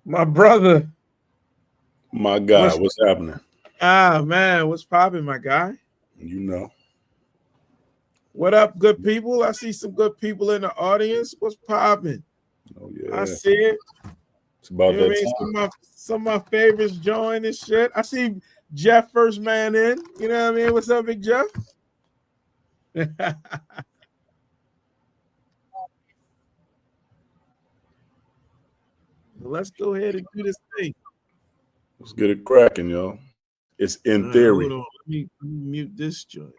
My brother, My guy, what's what's happening? man, what's popping, my guy? You know. What up, good people? I see some good people in the audience. What's popping? Oh I yeah. see it. It's about You know what that I mean? time. Some of my favorites join this shit. I see Jeff first man in. You know what I mean? What's up, Big Jeff? Let's go ahead and do this thing. Let's get it cracking, y'all. It's All in right, hold theory. on. Let me mute this joint.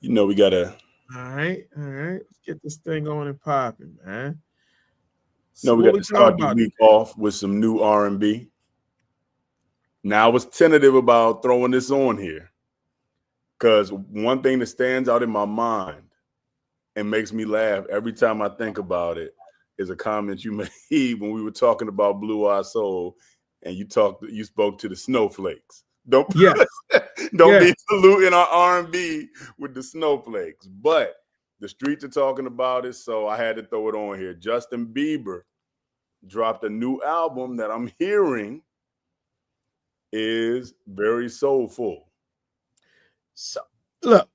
You know we gotta All right, all right. Let's get this thing on and popping, man. you know So we what got we to talking start the about? week off with some new R&B. Now I was tentative about throwing this on here because one thing that stands out in my mind and makes me laugh every time I think about it is a comment you made when we were talking about Blue Eye Soul, and you spoke to the snowflakes. Don't Yes, don't yes. be diluting our R&B with the snowflakes. But the streets are talking about it, so I had to throw it on here. Justin Bieber dropped a new album that I'm hearing is very soulful. So look.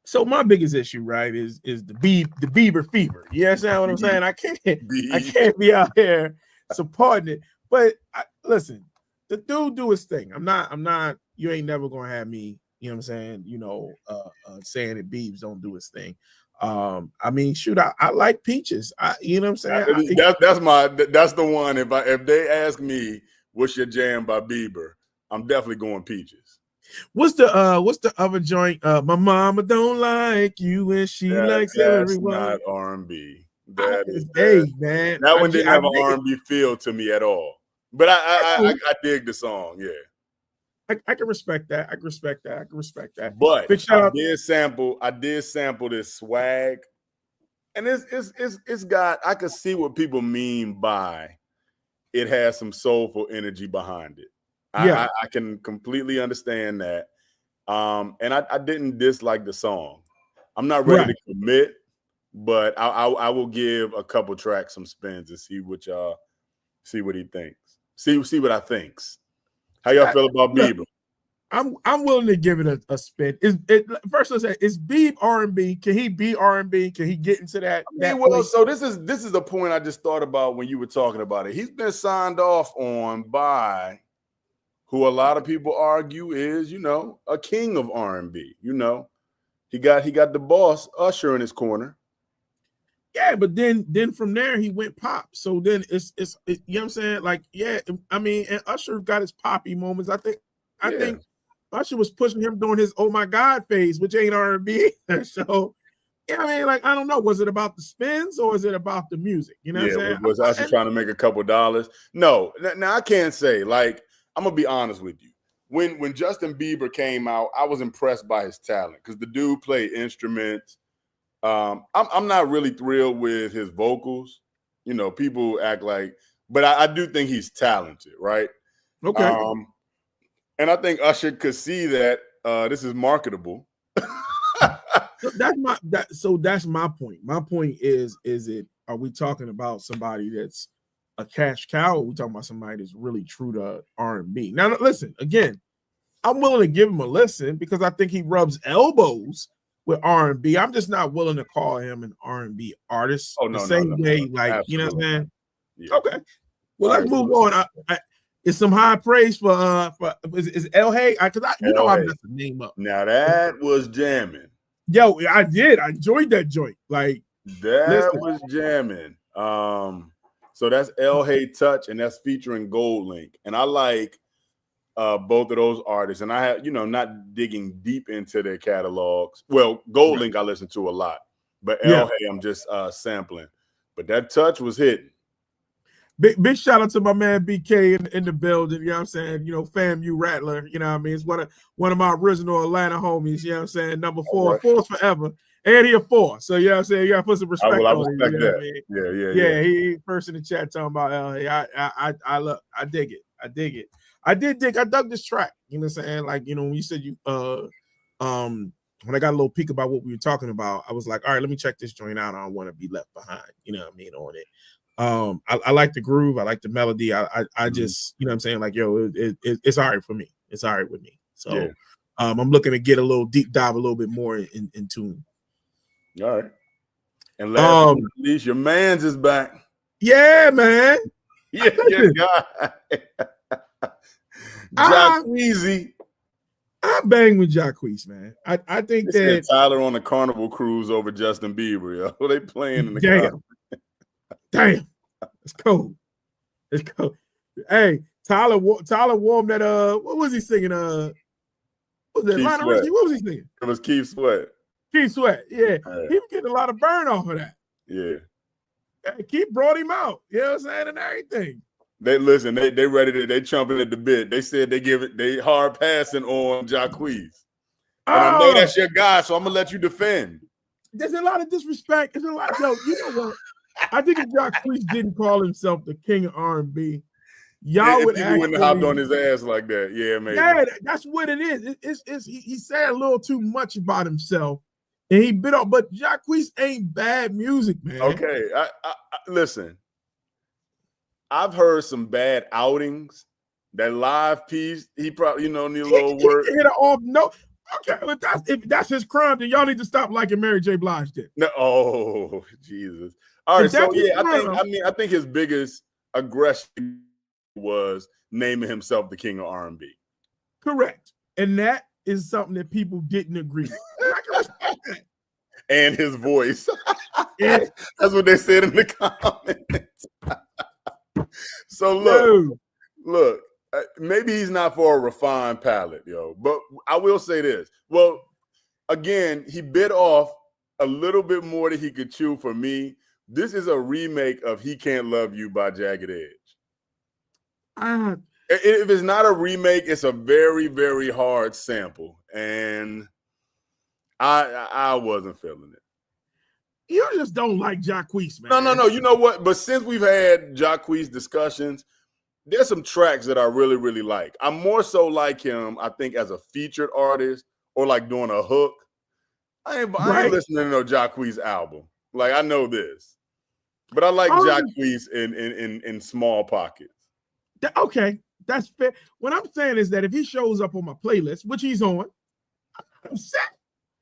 So my biggest issue, right, is the Bieber fever. You understand what I'm saying? I Be can't be out here supporting it. But listen, the dude do his thing. I'm not. You ain't never gonna have me. You know what I'm saying? Saying that Biebs don't do his thing. I mean, shoot, I like Peaches. You know what I'm saying? that's the one. If they ask me what's your jam by Bieber, I'm definitely going Peaches. What's the other joint? My mama don't like you and she likes That's everyone. not R&B. That is that Hey man, that one didn't I have an dig it. R&B feel to me at all. But I dig the song, yeah. I can respect that. I can respect that. I can respect that. But Big shout out. I did sample this swag, and it's got I could see what people mean by it has some soulful energy behind it. Yeah, I can completely understand that. And I didn't dislike the song. I'm not ready right. to commit, but I will give a couple tracks some spins and see what y'all see what he thinks. See what I thinks. How y'all feel about Look, Bieber? I'm willing to give it a spin. Is it first? Let's say is Beeb R&B? Can he be R&B? Can he get into that Well, place? so this is a point I just thought about when you were talking about it. He's been signed off on by who a lot of people argue is, a king of R&B. He got the boss Usher in his corner. Yeah, but then from there he went pop. So then you know what I'm saying? Like, yeah, I mean, and Usher got his poppy moments. I Yeah. think Usher was pushing him during his "Oh My God" phase, which ain't R&B. So yeah, I mean, like, I don't know. Was it about the spins or is it about the music? You know what Yeah, I'm saying? was Usher trying to make a couple dollars? No. Now I can't say. Like, I'm gonna be honest with you. When Justin Bieber came out, I was impressed by his talent because the dude played instruments. I'm not really thrilled with his vocals. People act like, but I do think he's talented, right? Okay. Um, and I think Usher could see that this is marketable. That's my point. My point is it are we talking about somebody that's a cash cow or are we talking about somebody that's really true to R&B? Now listen, again, I'm willing to give him a listen because I think he rubs elbows with R&B. I'm just not willing to call him an R&B artist Oh the no, no, same no, no, way, like, you know what I'm absolutely. saying? Yeah. Okay. Well, All let's right. move on. It's some high praise for is El Hay, because I Hey, messed the name up. now that was jamming. Yo, I did. I enjoyed that joint. Like, That listen, was jamming. So that's El Hey Touch, and that's featuring Gold Link. And I like both of those artists. And I have, not digging deep into their catalogs. Well, Gold right. Link I listen to a lot, but El Yeah. Hey I'm just sampling. But that touch was hitting. Big shout out to my man BK in the building. You know what I'm saying? FAMU Rattler. You know what I mean? It's one of my original Atlanta homies. You know what I'm saying? Number All four, right. four's forever. And he a four. So you know what I'm saying? You gotta put some I respect on it. You respect know what I that. mean? Yeah. Yeah, he first in the chat talking about LA. I look, I dig it. I dig it. I dug this track. You know what I'm saying? Like, when you said you when I got a little peek about what we were talking about, I was like, all right, let me check this joint out. I don't want to be left behind, you know what I mean, on it. I like the groove, I like the melody. I just, you know what I'm saying, like, yo, it's all right for me. It's all right with me. So Yeah. I'm looking to get a little deep dive a little bit more in tune. All right. And last but not least, your man's is back. Yeah, man. Yeah, guy. Jacquees. I bang with Jacquees, man. I think that Tyler on the Carnival cruise over Justin Bieber, yo. They playing in the car. Damn. It's cold. It's cold. Hey, Tyler warmed that what was he singing? What was that? Lionel Richie? What was he singing? It was Keith Sweat. Keith Sweat, yeah. He was getting a lot of burn off of that. Yeah. Keith brought him out, you know what I'm saying, and everything. They ready to, they chomping at the bit. They said they hard passing on Jacquees. And I know that's your guy, so I'm gonna let you defend. There's a lot of disrespect. There's a lot, yo, you know what? I think if Jacquees didn't call himself the king of R&B, y'all would actually wouldn't have hopped on his ass like that. Yeah, maybe. Yeah, that's what it is. He said a little too much about himself, and he bit off. But Jacquees ain't bad music, man. Okay, I listen. I've heard some bad outings. That live piece, he probably need a little work. He hit it off. No, okay, but if that's his crime, then y'all need to stop liking Mary J. Blige. Then. No, oh Jesus. All right, so yeah, I think his biggest aggression was naming himself the king of R&B. Correct, and that is something that people didn't agree with. I can respect that. And his voice. Yeah. That's what they said in the comments. So look, maybe he's not for a refined palate, yo. But I will say this. Well, again, he bit off a little bit more than he could chew for me. This is a remake of He Can't Love You by Jagged Edge. If it's not a remake, it's a very, very hard sample. And I wasn't feeling it. You just don't like Jacquees, man. No. You know what? But since we've had Jacquees discussions, there's some tracks that I really, really like. I'm more so like him, I think, as a featured artist or like doing a hook. I ain't listening to no Jacquees album. Like, I know this. But I like Jacquees in small pockets. Okay, that's fair. What I'm saying is that if he shows up on my playlist, which he's on, I'm upset.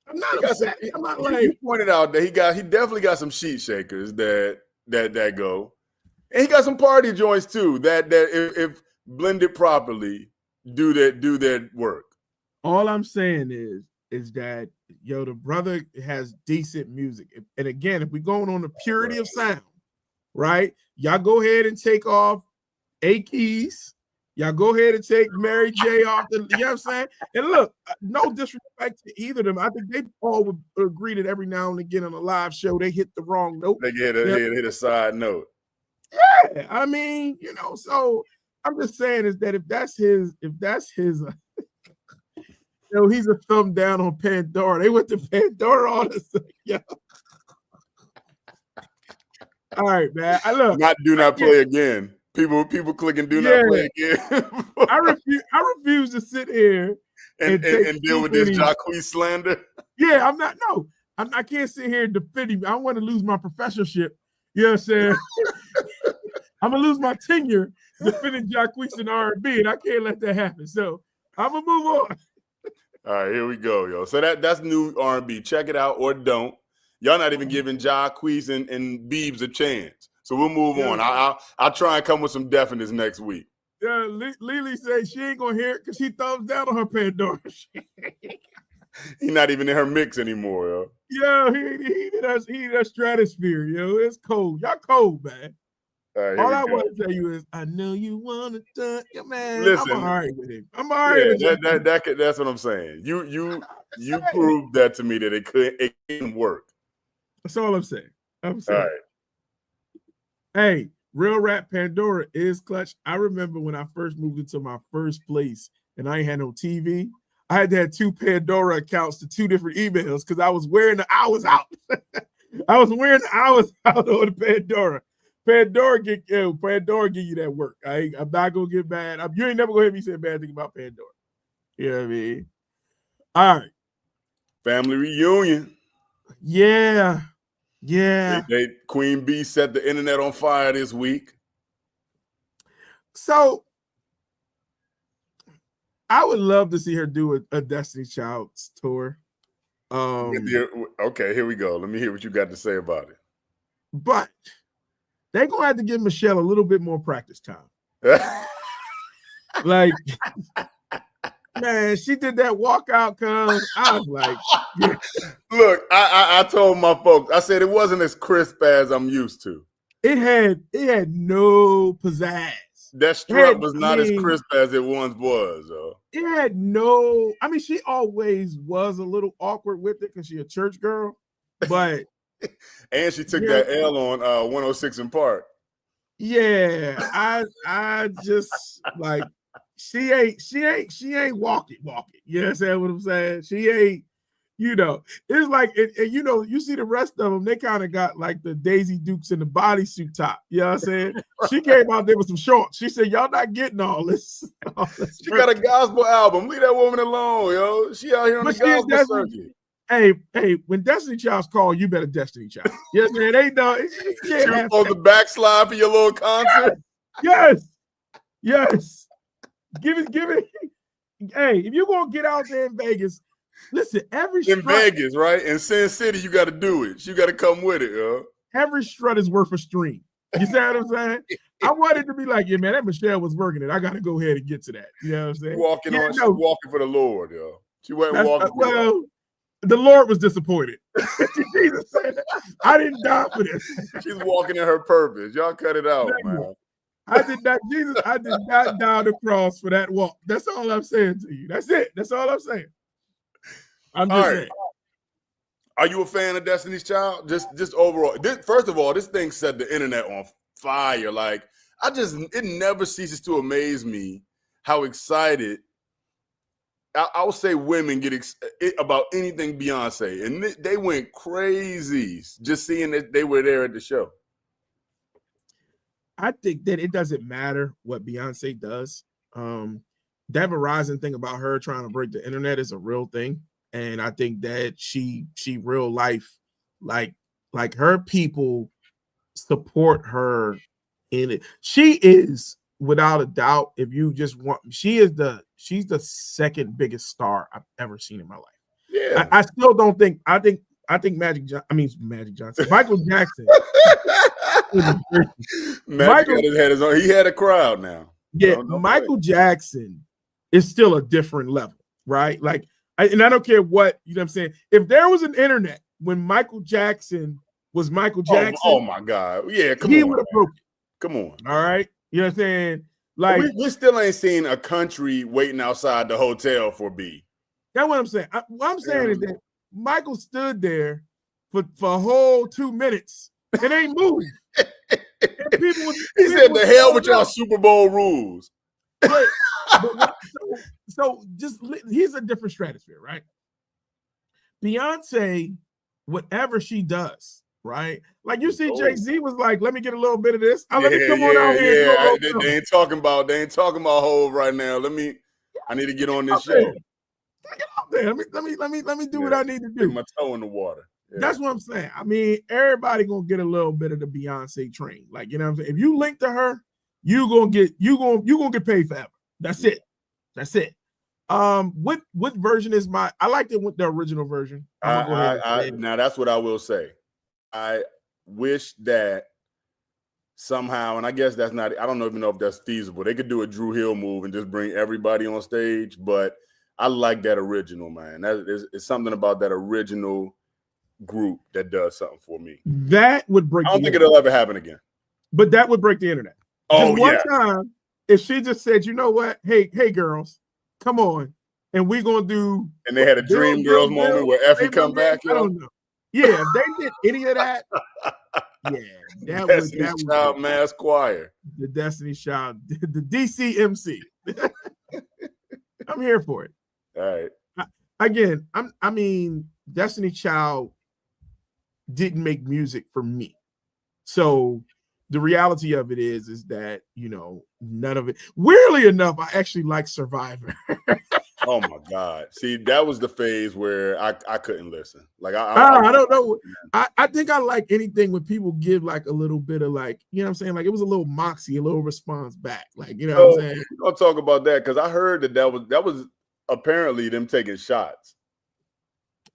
I'm not upset. I'm not like you pointed out that he definitely got some sheet shakers that go. And he got some party joints too that if blended properly do that work. All I'm saying is that the brother has decent music. And again, if we're going on the purity of sound, right? Y'all go ahead and take off A-Keys. Y'all go ahead and take Mary J off the, you know what I'm saying? And look, no disrespect to either of them. I think they all would agree that every now and again on a live show, they hit the wrong note. They hit a side note. Yeah, I mean, so I'm just saying is that if that's his he's a thumb down on Pandora. They went to Pandora all this thing, yo. All right, man. Do not play again. People clicking do not play again. I refuse to sit here and deal with this Jacquees slander. Yeah, I can't sit here and defend him. I don't want to lose my professorship. You know what I'm saying? I'm gonna lose my tenure defending Jacquees in R&B, and I can't let that happen. So I'm gonna move on. All right, here we go, yo. So that's new R&B. Check it out or don't. Y'all not even giving Jacquees and Biebs a chance. So we'll move on. I'll try and come with some definites next week. Yeah, Lily says she ain't gonna hear it because she thumbs down on her Pandora. He's not even in her mix anymore, yo. Yo, he did that stratosphere, yo. It's cold. Y'all cold, man. All I want to tell you is, I know you want to touch your man. Listen, I'm all right with him. I'm all right with him. That's what I'm saying. You proved that to me that it couldn't work. That's all I'm saying. All right. Hey, Real Rap Pandora is clutch. I remember when I first moved into my first place and I ain't had no TV. I had to have 2 Pandora accounts to 2 different emails because I was wearing the hours out. I was wearing the hours out on the Pandora. Pandora give you that work. I'm not gonna get mad. You ain't never gonna hear me say a bad thing about Pandora. You know what I mean? All right. Family reunion. Yeah. Queen Bee set the internet on fire this week. So I would love to see her do a Destiny Child's tour. Okay, here we go. Let me hear what you got to say about it. But they're gonna have to give Michelle a little bit more practice time. Like, man, she did that walkout, cuz I was like, yeah. Look, I told my folks, I said it wasn't as crisp as I'm used to. It had no pizzazz. That strut was not as crisp as it once was. It had no, I mean, she always was a little awkward with it because she's a church girl, but and she took that L on 106 in Park. Yeah, I just like she ain't walking. You understand what I'm saying? She ain't, it's like you see the rest of them, they kind of got like the Daisy Dukes in the bodysuit top. You know what I'm saying? She came out there with some shorts. She said, y'all not getting all this. She got a gospel album. Leave that woman alone, yo. She out here on the gospel circuit. Hey, when Destiny Child's call, you better Destiny Child. Yes, man. Ain't no. She was supposed to backslide for your little concert. Yes. Give it. Hey, if you're gonna get out there in Vegas, listen. Vegas, right? In Sin City, you got to do it. You got to come with it, yo. Every strut is worth a stream. You see what I'm saying? I wanted to be like, yeah, man, that Michelle was working it. I got to go ahead and get to that. You know what I'm saying? Walking for the Lord, yo. She wasn't walking. The Lord was disappointed. Jesus said, I didn't die for this. She's walking in her purpose. Y'all cut it out, man. I did not die on the cross for that walk. That's all I'm saying to you. That's it. That's all I'm saying. I'm just saying. Are you a fan of Destiny's Child? Just overall. First of all, this thing set the internet on fire. Like, it never ceases to amaze me how excited I would say women get about anything Beyonce, and they went crazy just seeing that they were there at the show. I think that it doesn't matter what Beyonce does. That Verizon thing about her trying to break the internet is a real thing, and I think that she real life, like her people support her in it. She is, without a doubt, if you just want, she's the second biggest star I've ever seen in my life. Yeah, I still don't think. I think Magic Johnson, Michael Jackson. He had a crowd now. Yeah, Michael Jackson is still a different level, right? Like, I don't care what, you know what I'm saying. If there was an internet when Michael Jackson was Michael Jackson, oh my God, yeah, he would have broken. Come on, all right. You know what I'm saying? Like, we still ain't seen a country waiting outside the hotel for B. That's what I'm saying. What I'm saying is that Michael stood there for a whole 2 minutes and ain't moved. He said, "The hell with y'all Super Bowl rules." So here's a different stratosphere, right? Beyonce, whatever she does, right? Like, you see, Jay-Z was like, "Let me get a little bit of this. Let me come on out here." Yeah, they ain't talking about Hov right now. I need to get on this show. Let me get out there. Let me do what I need to do. Get my toe in the water. Yeah. That's what I'm saying. I mean, everybody gonna get a little bit of the Beyonce train. Like, you know what I'm saying? If you link to her, you gonna get paid forever. That's it. What version is I liked it with the original version. Now that's what I will say. I wish that somehow, and I guess that's not, I don't even know if that's feasible. They could do a Drew Hill move and just bring everybody on stage, but I like that original, man. It's something about that original group that does something for me. That would break. I don't think it'll ever happen again. But that would break the internet. Oh, one time, if she just said, "You know what? Hey, girls, come on, and we're gonna do." And they had a Dream Girls moment where Effie come back. I don't know. Yeah, if they did any of that, yeah, Destiny's Child Mass Choir, the Destiny's Child, the DCMC. I'm here for it. All right. I mean, Destiny Child didn't make music for me. So the reality of it is that, none of it. Weirdly enough, I actually like Survivor. Oh my God! See, that was the phase where I couldn't listen. Like I don't know. I think I like anything when people give like a little bit of like, you know what I'm saying? Like it was a little moxie, a little response back. Like, you know what I'm saying? We're gonna talk about that because I heard that was apparently them taking shots.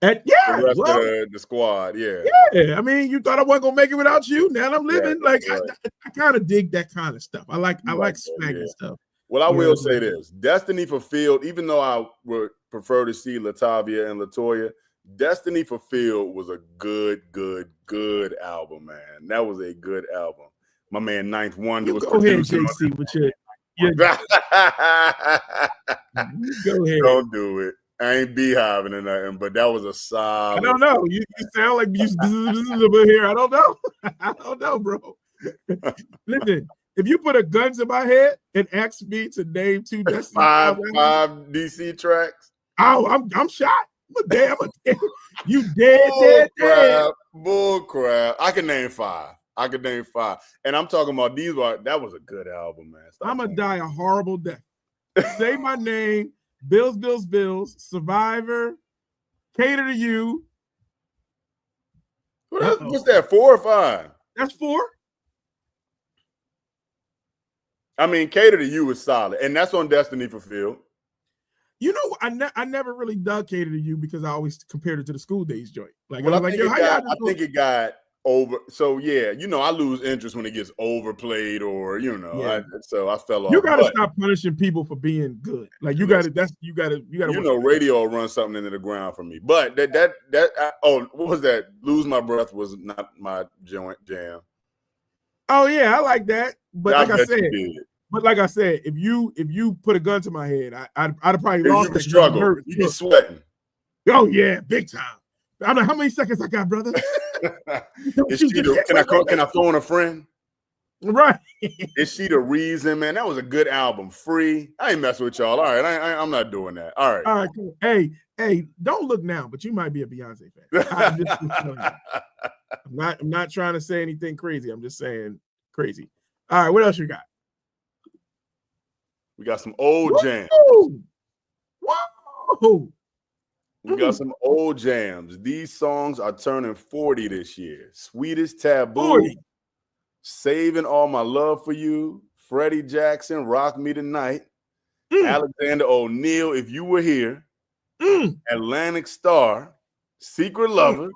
And The yeah, rest well, of the squad, yeah. yeah. I mean, you thought I wasn't gonna make it without you. Now I'm living. Right, Like right. I kind of dig that kind of stuff. I like that, smacking yeah. stuff. Well, I You will know? say this: Destiny Fulfilled. Even though I would prefer to see Latavia and Latoya, Destiny Fulfilled was a good album, man. That was a good album. My man Ninth Wonder was Go ahead, producing. JC, with your go ahead. Don't do it. I ain't beehiving or nothing, but that was a solid. I don't know. You sound like you a little bit here. I don't know. I don't know, bro. Listen, if you put a gun to my head and ask me to name 2 Destiny five DC tracks. Oh, I'm shot. You dead. Bull crap. I can name 5. And I'm talking about that was a good album, man. I'm gonna die a horrible death. Say my name, Bills, Survivor, Cater to You. What's that, 4 or 5? That's 4. I mean, Cater to You is solid, and that's on Destiny Fulfilled. You know, I never really dug Cater to You because I always compared it to the School Days joint. Like, well, I think it got over. So yeah, you know, I lose interest when it gets overplayed, or you know, yeah. so I fell off. You gotta stop punishing people for being good. Like you gotta. You know, radio run something into the ground for me. But what was that? Lose My Breath was not my jam. Oh yeah, I like that. But like I said, if you put a gun to my head, I'd probably lost the struggle. You be sweating. Oh yeah, big time. I'm like, how many seconds I got, brother? Can I phone a friend? Right. Is she the reason, man? That was a good album. Free. I ain't messing with y'all. All right, I'm not doing that. All right, cool. Hey, don't look now, but you might be a Beyonce fan. I'm not trying to say anything crazy. I'm just saying crazy. All right, what else you got? We got some old jams. Whoa! We got some old jams. These songs are turning 40 this year. Sweetest Taboo, 40. Saving All My Love for You, Freddie Jackson, Rock Me Tonight, Alexander O'Neal, If You Were Here, Atlantic Star, Secret Lover,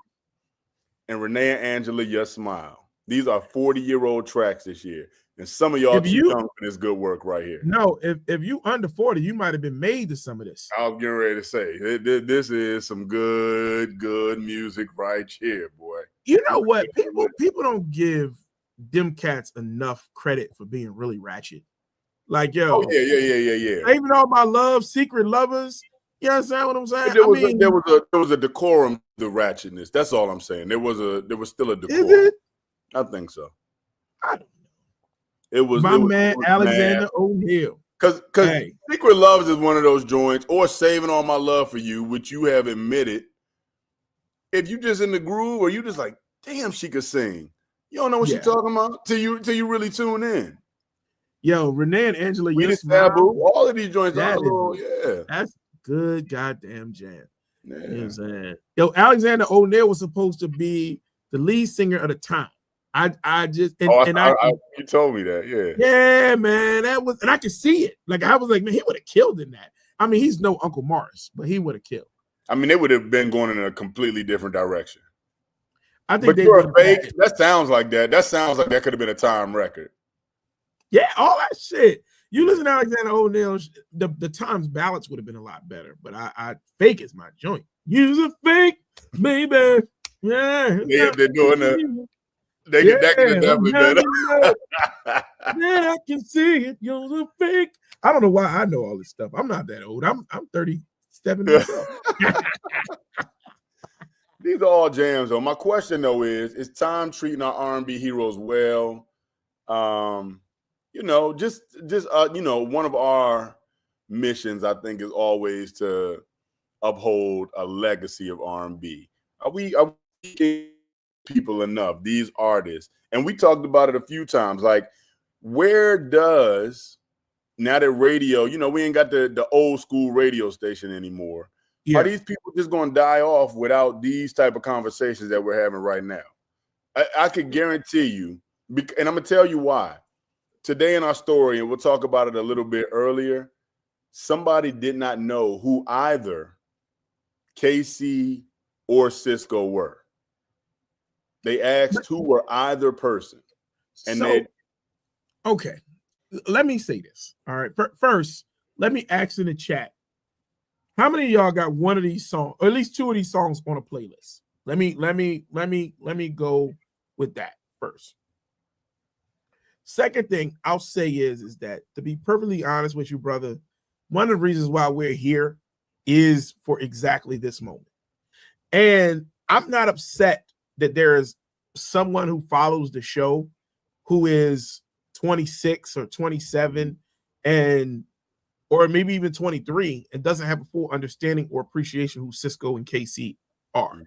and Renee and Angela, Your Smile. These are 40-year-old tracks this year. And some of y'all too young for this good work right here. No, if you under 40, you might have been made to some of this. I was getting ready to say, this is some good music right here, boy. You know what? People don't give them cats enough credit for being really ratchet. Like, yo. Oh, yeah. Saving All My Love, Secret Lovers. You understand what I'm saying? There was a decorum to ratchetness. That's all I'm saying. There was still a decorum. Is it? I think so. I don't know. Alexander O'Neal. Because Secret Loves is one of those joints, or Saving All My Love for You, which you have admitted. If you just in the groove, or you just like, damn, she could sing. You don't know what she's talking about till you really tune in. Yo, Renee and Angela, Taboo, all of these joints are that's good goddamn jam. Yeah. You know what I'm saying? Yo, Alexander O'Neal was supposed to be the lead singer of the time. I just you told me that, yeah, man, that was, and I could see it. Like I was like, man, he would have killed in that. I mean, he's no Uncle Morris, but he would have killed. I mean, they would have been going in a completely different direction. I think you're a fake. That sounds like that. That sounds like that could have been a time record. Yeah, all that shit. You listen to Alexander O'Neal, the Times ballads would have been a lot better. But I fake is my joint. Use a fake, baby. Yeah, they're doing that. That could have definitely been it. Yeah, I can see it. You're a fake. I don't know why I know all this stuff. I'm not that old. I'm 37 myself. These are all jams, though. My question, though, is time treating our R&B heroes well? You know, just you know, one of our missions, I think, is always to uphold a legacy of R&B. Are we people enough, these artists? And we talked about it a few times. Like, where does now that radio, we ain't got the old school radio station anymore. Yeah. Are these people just going to die off without these type of conversations that we're having right now? I could guarantee you, and I'm going to tell you why. Today in our story, and we'll talk about it a little bit earlier, somebody did not know who either KC or Cisco were. They asked who were either person. And okay, let me say this. All right. First, let me ask in the chat. How many of y'all got one of these songs, or at least two of these songs on a playlist? Let me go with that first. Second thing I'll say is that, to be perfectly honest with you, brother, one of the reasons why we're here is for exactly this moment. And I'm not upset that there is someone who follows the show who is 26 or 27 or maybe even 23 and doesn't have a full understanding or appreciation who Cisco and KC are,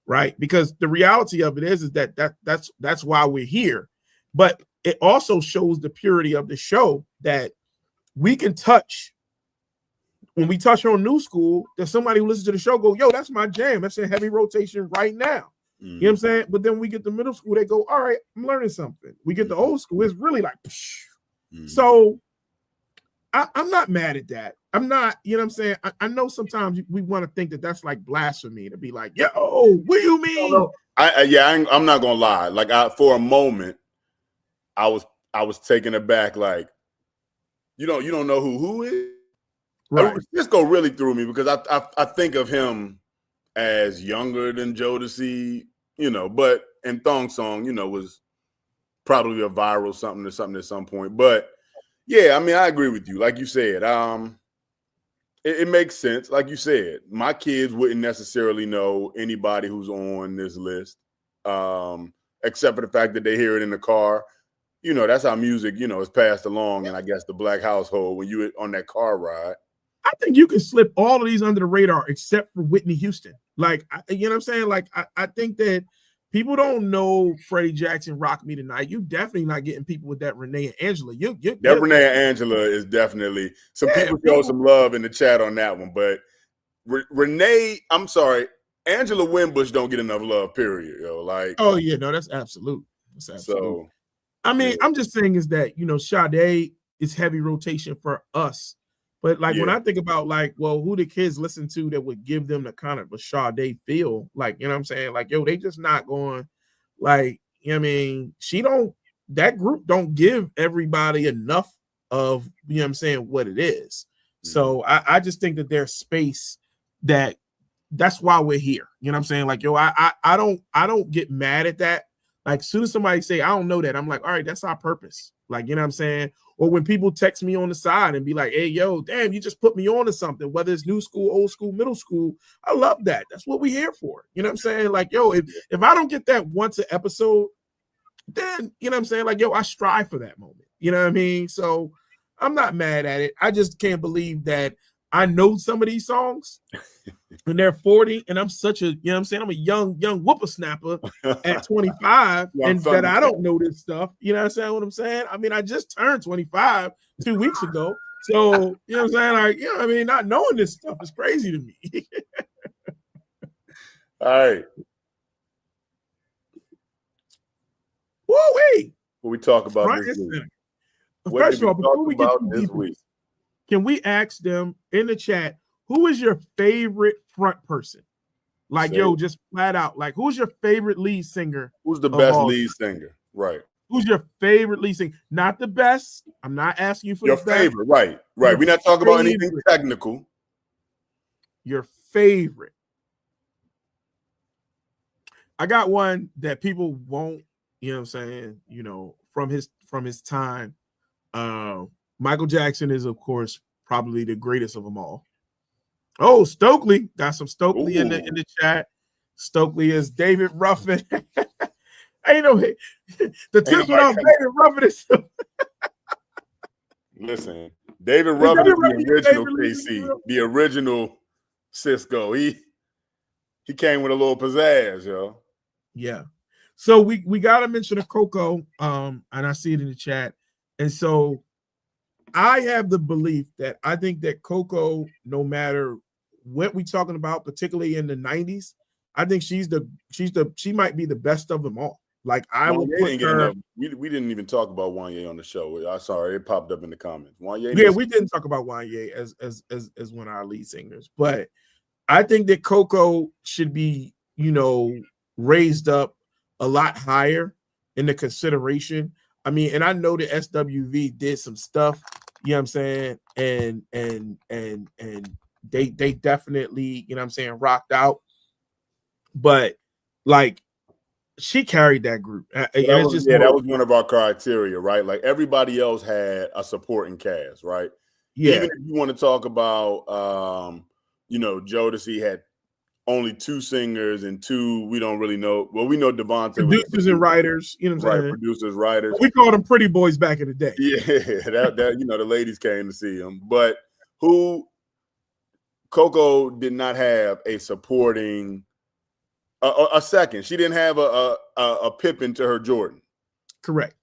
right? Because the reality of it is that that's why we're here. But it also shows the purity of the show that we can touch. When we touch on New School, there's somebody who listens to the show go, yo, that's my jam. That's a heavy rotation right now. You know what I'm saying? But then we get the middle school, they go, all right, I'm learning something. We get the old school, it's really like, so I'm not mad at that. I'm not, you know what I'm saying? I know sometimes we want to think that that's like blasphemy to be like, yo, what do you mean? I'm not gonna lie. Like for a moment, I was taken aback. Like, you don't know who is, right? Cisco really threw me because I think of him as younger than Jodeci, but and Thong Song, was probably a viral something at some point. But yeah, I mean, I agree with you. Like you said, it makes sense. Like you said, my kids wouldn't necessarily know anybody who's on this list, except for the fact that they hear it in the car. That's how music, is passed along in, I guess, the Black household when you on that car ride. I think you can slip all of these under the radar except for Whitney Houston. Like, you know what I'm saying? Like, I think that people don't know Freddie Jackson, Rock Me Tonight. You definitely not getting people with that Renee and Angela. That Renee and Angela is definitely, some people show some love in the chat on that one. But Renee, I'm sorry, Angela Winbush don't get enough love, period. Like, oh, yeah, no, that's absolute. That's absolute. So, I mean, I'm just saying is that, Sade is heavy rotation for us. But like when I think about like, well, who the kids listen to that would give them the kind of a Sade feel, like, you know what I'm saying? Like, yo, they just not going, like, I mean, that group don't give everybody enough of, you know what I'm saying, what it is. So I just think that there's space that's why we're here. You know what I'm saying? Like, yo, I don't get mad at that. Like, as soon as somebody say, I don't know that, I'm like, all right, that's our purpose. Like, you know what I'm saying? Or when people text me on the side and be like, hey, yo, damn, you just put me on to something, whether it's new school, old school, middle school. I love that. That's what we're here for. You know what I'm saying? Like, yo, if I don't get that once an episode, then, you know what I'm saying? Like, yo, I strive for that moment. You know what I mean? So I'm not mad at it. I just can't believe that I know some of these songs and they're 40 and I'm such a, you know what I'm saying? I'm a young whippersnapper at 25 and that I don't know this stuff. You know what I'm saying? I mean, I just turned 25 2 weeks ago. So, you know what I'm saying? Like, you know what I mean? Not knowing this stuff is crazy to me. All right. Woo-wee. What we talk about this week? First of all, before we get to this week, can we ask them in the chat, who is your favorite front person? Like, yo, just flat out. Like, who's your favorite lead singer? Who's the best lead singer? Right. Who's your favorite lead singer? Not the best. I'm not asking you for your favorite. Right. We're not talking about anything technical. Your favorite. I got one that people won't, you know what I'm saying, from his time. Michael Jackson is, of course, probably the greatest of them all. Oh, Stokely. Got some Stokely in the chat. Stokely is David Ruffin. Ain't no the tip without David Ruffin is Listen, David Ruffin is the original KC, the original Cisco. He came with a little pizzazz, yo. Yeah. So we gotta mention a Coco, and I see it in the chat. And so I have the belief that I think that Coco, no matter what we're talking about, particularly in the 90s, I think she might be the best of them all. Like I will put her. We didn't even talk about Wanya on the show. I'm sorry, it popped up in the comments. Wanya, Yeah, we didn't talk about Wanya as one of our lead singers, but I think that Coco should be, raised up a lot higher in the consideration. I mean, and I know that SWV did some stuff, you know what I'm saying, and they definitely, rocked out. But like she carried that group. That was one of our criteria, right? Like everybody else had a supporting cast, right? Yeah. Even if you want to talk about Jodeci had only 2 singers and 2 we don't really know. Well, we know Devontae producers and writers, you know what I'm saying? Producers, writers. We called them pretty boys back in the day. Yeah, that the ladies came to see him. But Coco did not have a supporting a second. She didn't have a Pippin to her Jordan. Correct.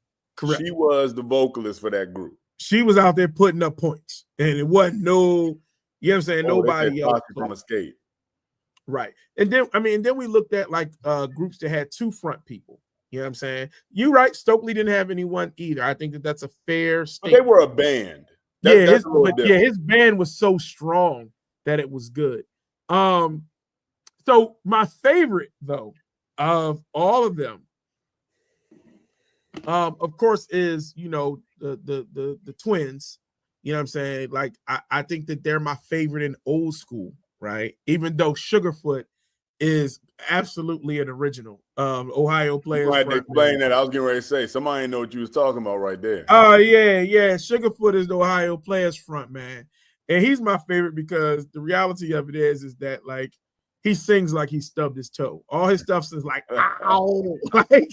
She was the vocalist for that group. She was out there putting up points, and it wasn't nobody else from Escape. Right. And then we looked at like groups that had 2 front people. You know what I'm saying? You're right. Stokely didn't have anyone either. I think that's a fair statement. They were a band. His band was so strong that it was good. So my favorite though of all of them, of course, is the twins. You know what I'm saying? Like I think that they're my favorite in old school, right? Even though Sugarfoot is absolutely an original. Ohio Players. I had to explain that. I was getting ready to say somebody didn't know what you was talking about right there. Oh yeah. Sugarfoot is the Ohio Players front man, and he's my favorite because the reality of it is that like he sings like he stubbed his toe. All his stuff is like ow, like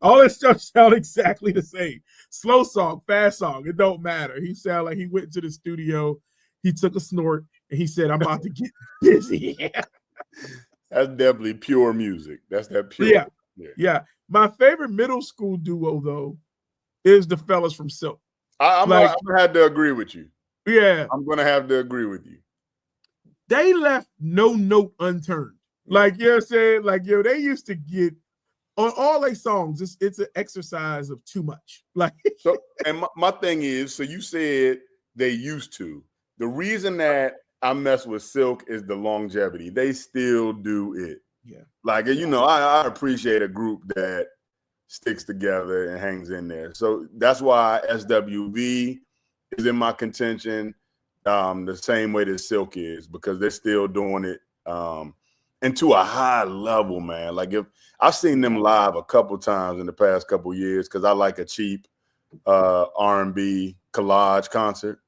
all his stuff sound exactly the same. Slow song, fast song, it don't matter. He sound like he went into the studio, he took a snort, and he said, "I'm about to get busy." That's definitely pure music. That's that pure. Yeah. My favorite middle school duo though is the fellas from Silk. I'm gonna have to agree with you. Yeah, I'm gonna have to agree with you. They left no note unturned. Like, you know what I'm saying? Like, they used to get on all their songs, it's an exercise of too much. Like, so, and my thing is, so you said they used to. The reason that I mess with Silk is the longevity. They still do it. Yeah. Like, I appreciate a group that sticks together and hangs in there. So that's why SWV is in my contention. The same way that Silk is, because they're still doing it and to a high level, man. Like if I've seen them live a couple times in the past couple years because I like a cheap R&B collage concert.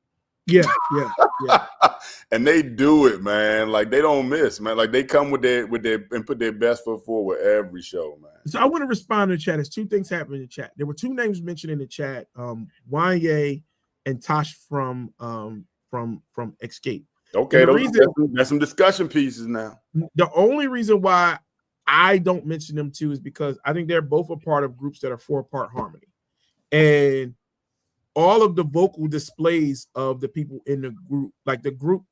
Yeah. And they do it, man. Like they don't miss, man. Like they come with their and put their best foot forward every show, man. So I want to respond to the chat. There's 2 things happening in the chat. There were 2 names mentioned in the chat, Wanye and Tosh from Escape. Okay, that's some discussion pieces now. The only reason why I don't mention them too is because I think they're both a part of groups that are 4-part harmony, and all of the vocal displays of the people in the group, like the group,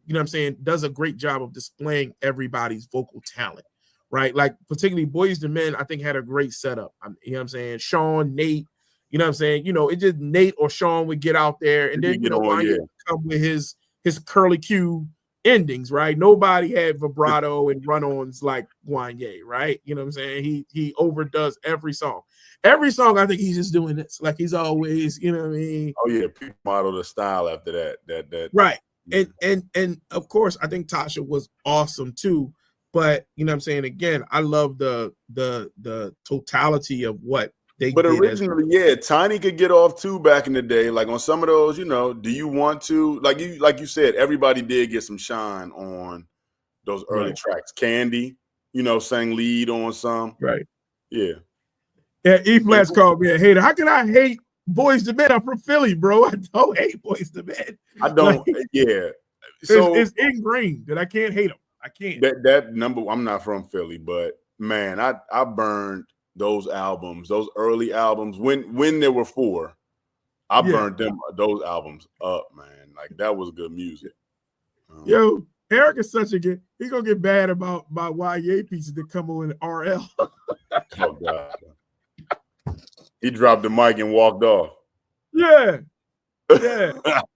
you know what I'm saying, does a great job of displaying everybody's vocal talent, right? Like particularly Boyz II Men, I think had a great setup. You know what I'm saying? Sean, Nate, you know what I'm saying? It just Nate or Sean would get out there, and then Wanye would come with his curly Q endings, right? Nobody had vibrato and run-ons like Wanye, right? You know what I'm saying? He overdoes every song. Every song, I think he's just doing this. Like he's always, you know what I mean? Oh yeah, people model the style after that. Right. And of course, I think Tasha was awesome too. But you know what I'm saying? Again, I love the totality of what they did. But originally, Tiny could get off too back in the day. Like on some of those, do you want to, like you said, everybody did get some shine on those early tracks. Candy, sang lead on some. Right. Yeah. Yeah, E-Flats called me a hater. How can I hate Boyz II Men? I'm from Philly, bro. I don't hate Boyz II Men. I don't. So it's ingrained that I can't hate them. I can't. That number. I'm not from Philly, but man, I burned those albums, those early albums when there were 4. I burned those albums up, man. Like that was good music. Yo, Eric is such a good. He's gonna get bad about YA pieces that come on RL. Oh God. He dropped the mic and walked off. Yeah.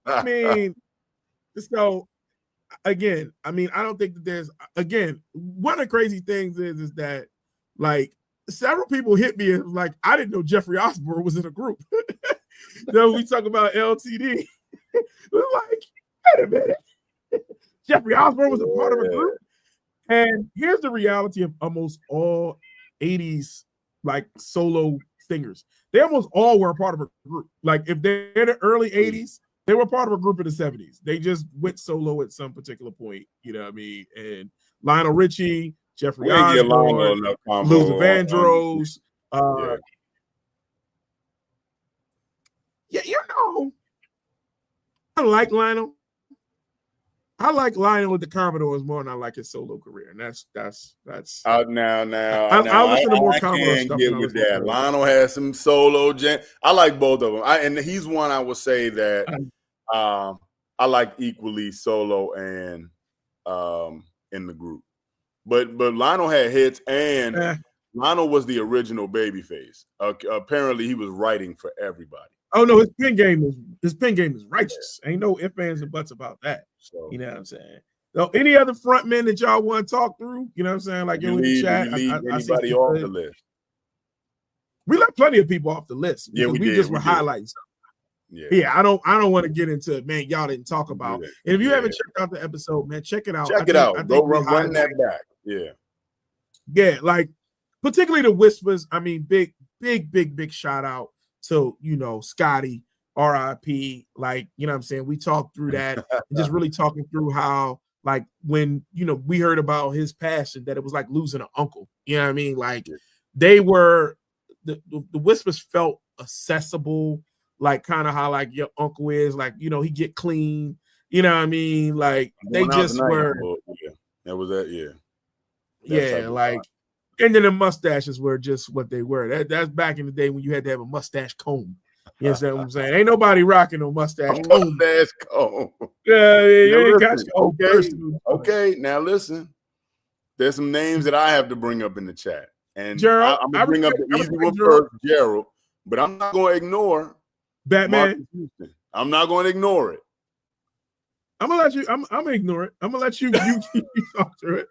I mean, so again, I don't think that there's one of the crazy things is that like several people hit me and was like, I didn't know Jeffrey Osborne was in a group. So we talk about LTD. We're like, wait a minute. Jeffrey Osborne was a part of a group. And here's the reality of almost all 80s like solo singers. They almost all were a part of a group. Like if they're in the early 80s, they were part of a group in the 70s. They just went solo at some particular point, you know what I mean? And Lionel Richie, Jeffrey Osborne, Luther Vandross. You know, I like Lionel. I like Lionel with the Commodores more than I like his solo career, and that's. Now, I listen to more Commodore stuff. Get with that. Lionel has some solo jam. I like both of them. And he's one I would say that I like equally solo and in the group. But Lionel had hits, and Lionel was the original babyface. Apparently, he was writing for everybody. Oh no, his pen game is righteous. Ain't no ifs, ands, and buts about that. So you know what I'm saying. So any other frontmen that y'all want to talk through, you know what I'm saying? Like in the chat, anybody off the list? We left plenty of people off the list. Yeah, we just were highlighting something. Yeah, I don't want to get into it, man. Y'all didn't talk about. And if you haven't checked out the episode, man, check it out. Check it out. Go run that back. Yeah, like particularly the Whispers. I mean, big shout out to, you know, Scotty, RIP. Like, you know what I'm saying? We talked through that, just really talking through how, like, when, you know, we heard about his passion, that it was like losing an uncle. You know what I mean? Like, they were, the Whispers felt accessible, like kind of how like your uncle is, like, you know, he get clean. You know what I mean? Like, they just were. That was that, yeah, like. And then the mustaches were just what they were. That's back in the day when you had to have a mustache comb. You know what I'm saying? Ain't nobody rocking no mustache comb. Mustache comb. Okay, now listen. There's some names that I have to bring up in the chat. And Gerald, I'm going to bring up the easy one first, Gerald. But I'm not going to ignore Batman. I'm not going to ignore it. I'm going to let you. I'm going to ignore it. I'm going to let you talk through it.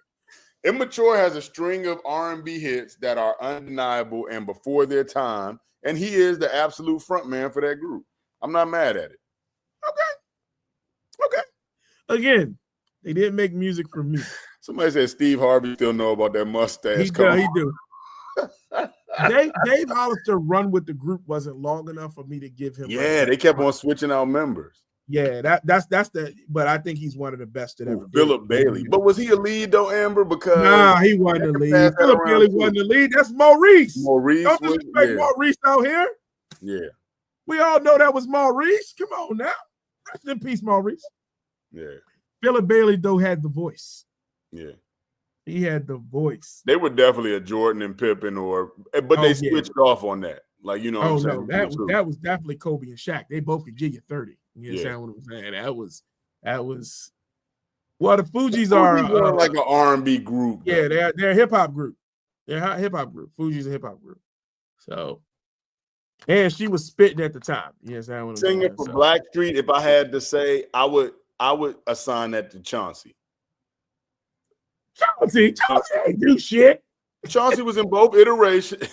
Immature has a string of R&B hits that are undeniable and before their time, and he is the absolute front man for that group. I'm not mad at it. Okay. Again, they didn't make music for me. Somebody said Steve Harvey still know about that mustache. He do. Dave Hollister run with the group wasn't long enough for me to give him. Yeah, they kept on switching out members. Yeah, that's the. But I think he's one of the best that ever. Philip Bailey, but was he a lead though, Amber? Because he wasn't the lead. Philip Bailey wasn't the lead. That's Maurice. Don't disrespect Maurice out here. Yeah, we all know that was Maurice. Come on now, rest in peace, Maurice. Yeah, Philip Bailey though had the voice. Yeah, he had the voice. They were definitely a Jordan and Pippen, but they switched off on that. Like, you know, what I'm saying? That was definitely Kobe and Shaq. They both could give you 30. You understand what I'm saying? That was. Well, the Fugees are like an R&B group. Yeah, they're a hip hop group. They're a hip hop group. Fugees a hip hop group. So, and she was spitting at the time. You understand what I'm saying? Singing for Blackstreet. If I had to say, I would assign that to Chauncey. Chauncey ain't do shit. Chauncey was in both iterations.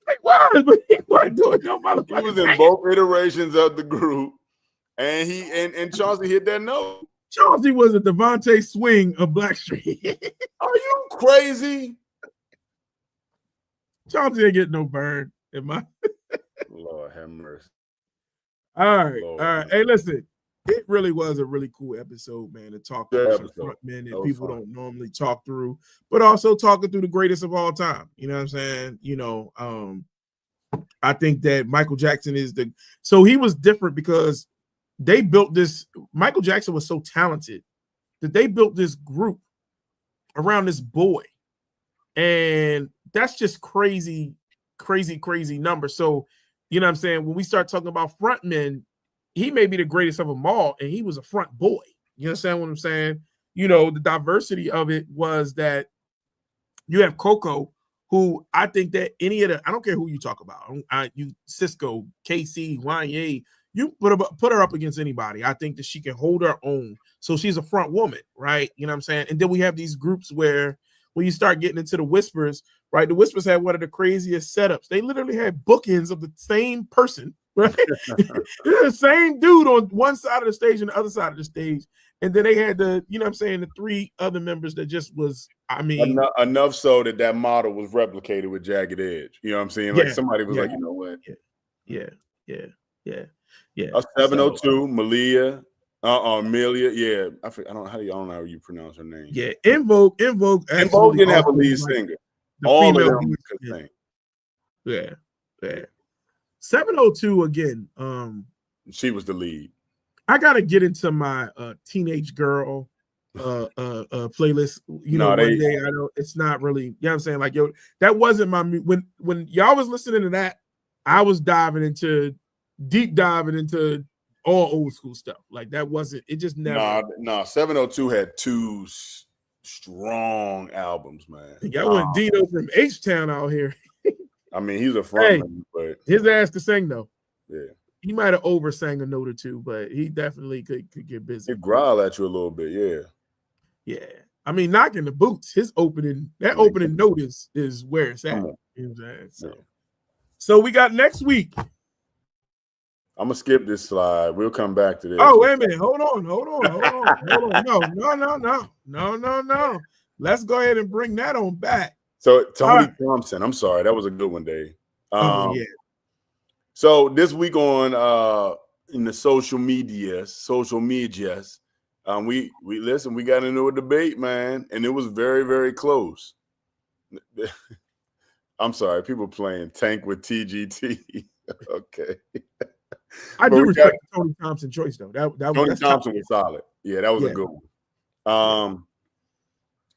He was, but he wasn't doing no motherfucking. He was in both iterations of the group, and and Chauncey hit that note. Chauncey was a Devontae Swing of Blackstreet. Are you crazy? Chauncey ain't getting no burn in my. Lord have mercy. All right. Hey, listen. It really was a really cool episode, man, to talk through some front men that people don't normally talk through, but also talking through the greatest of all time. You know what I'm saying? You know, I think that Michael Jackson so he was different because they built this. Michael Jackson was so talented that they built this group around this boy. And that's just crazy number. So you know what I'm saying? When we start talking about frontmen, he may be the greatest of them all, and he was a front boy. You understand what I'm saying? You know, the diversity of it was that you have Coco, who I think that I don't care who you talk about, you Cisco, KC, Wanye, you put her up against anybody. I think that she can hold her own. So she's a front woman, right? You know what I'm saying? And then we have these groups where when you start getting into the Whispers, right? The Whispers had one of the craziest setups. They literally had bookends of the same person, right? The same dude on one side of the stage and the other side of the stage. And then they had the, you know what I'm saying, the three other members that just was, I mean. Enough so that model was replicated with Jagged Edge. You know what I'm saying? Like somebody was like, you know what? Yeah. 702, Malia. Amelia. Yeah. I don't know how you pronounce her name. Yeah. En Vogue didn't have a lead singer. All of them could sing. Yeah. 702 again. She was the lead. I gotta get into my teenage girl playlist. You know, one day I don't. It's not really. You know what I'm saying? Like, yo, that wasn't my when y'all was listening to that. I was deep diving into all old school stuff. Like that wasn't. It just never. No. 702 had two strong albums, man. Y'all went Dino from H-Town out here. I mean, he's a frontman, but his ass could sing though. Yeah. He might have oversang a note or two, but he definitely could get busy. He'd growl at you a little bit, yeah. Yeah. I mean, knocking the boots, his opening note is where it's at. You know what I'm saying? So we got next week. I'm gonna skip this slide. We'll come back to this. Oh, wait a minute. Hold on. No. Let's go ahead and bring that on back. So Tony Thompson. I'm sorry, that was a good one, Dave. Yeah. So this week on in the social medias, we listen. We got into a debate, man, and it was very, very close. I'm sorry, people playing Tank with TGT. Okay, I do respect the Tony Thompson choice though. Tony Thompson was solid. Yeah, that was a good one.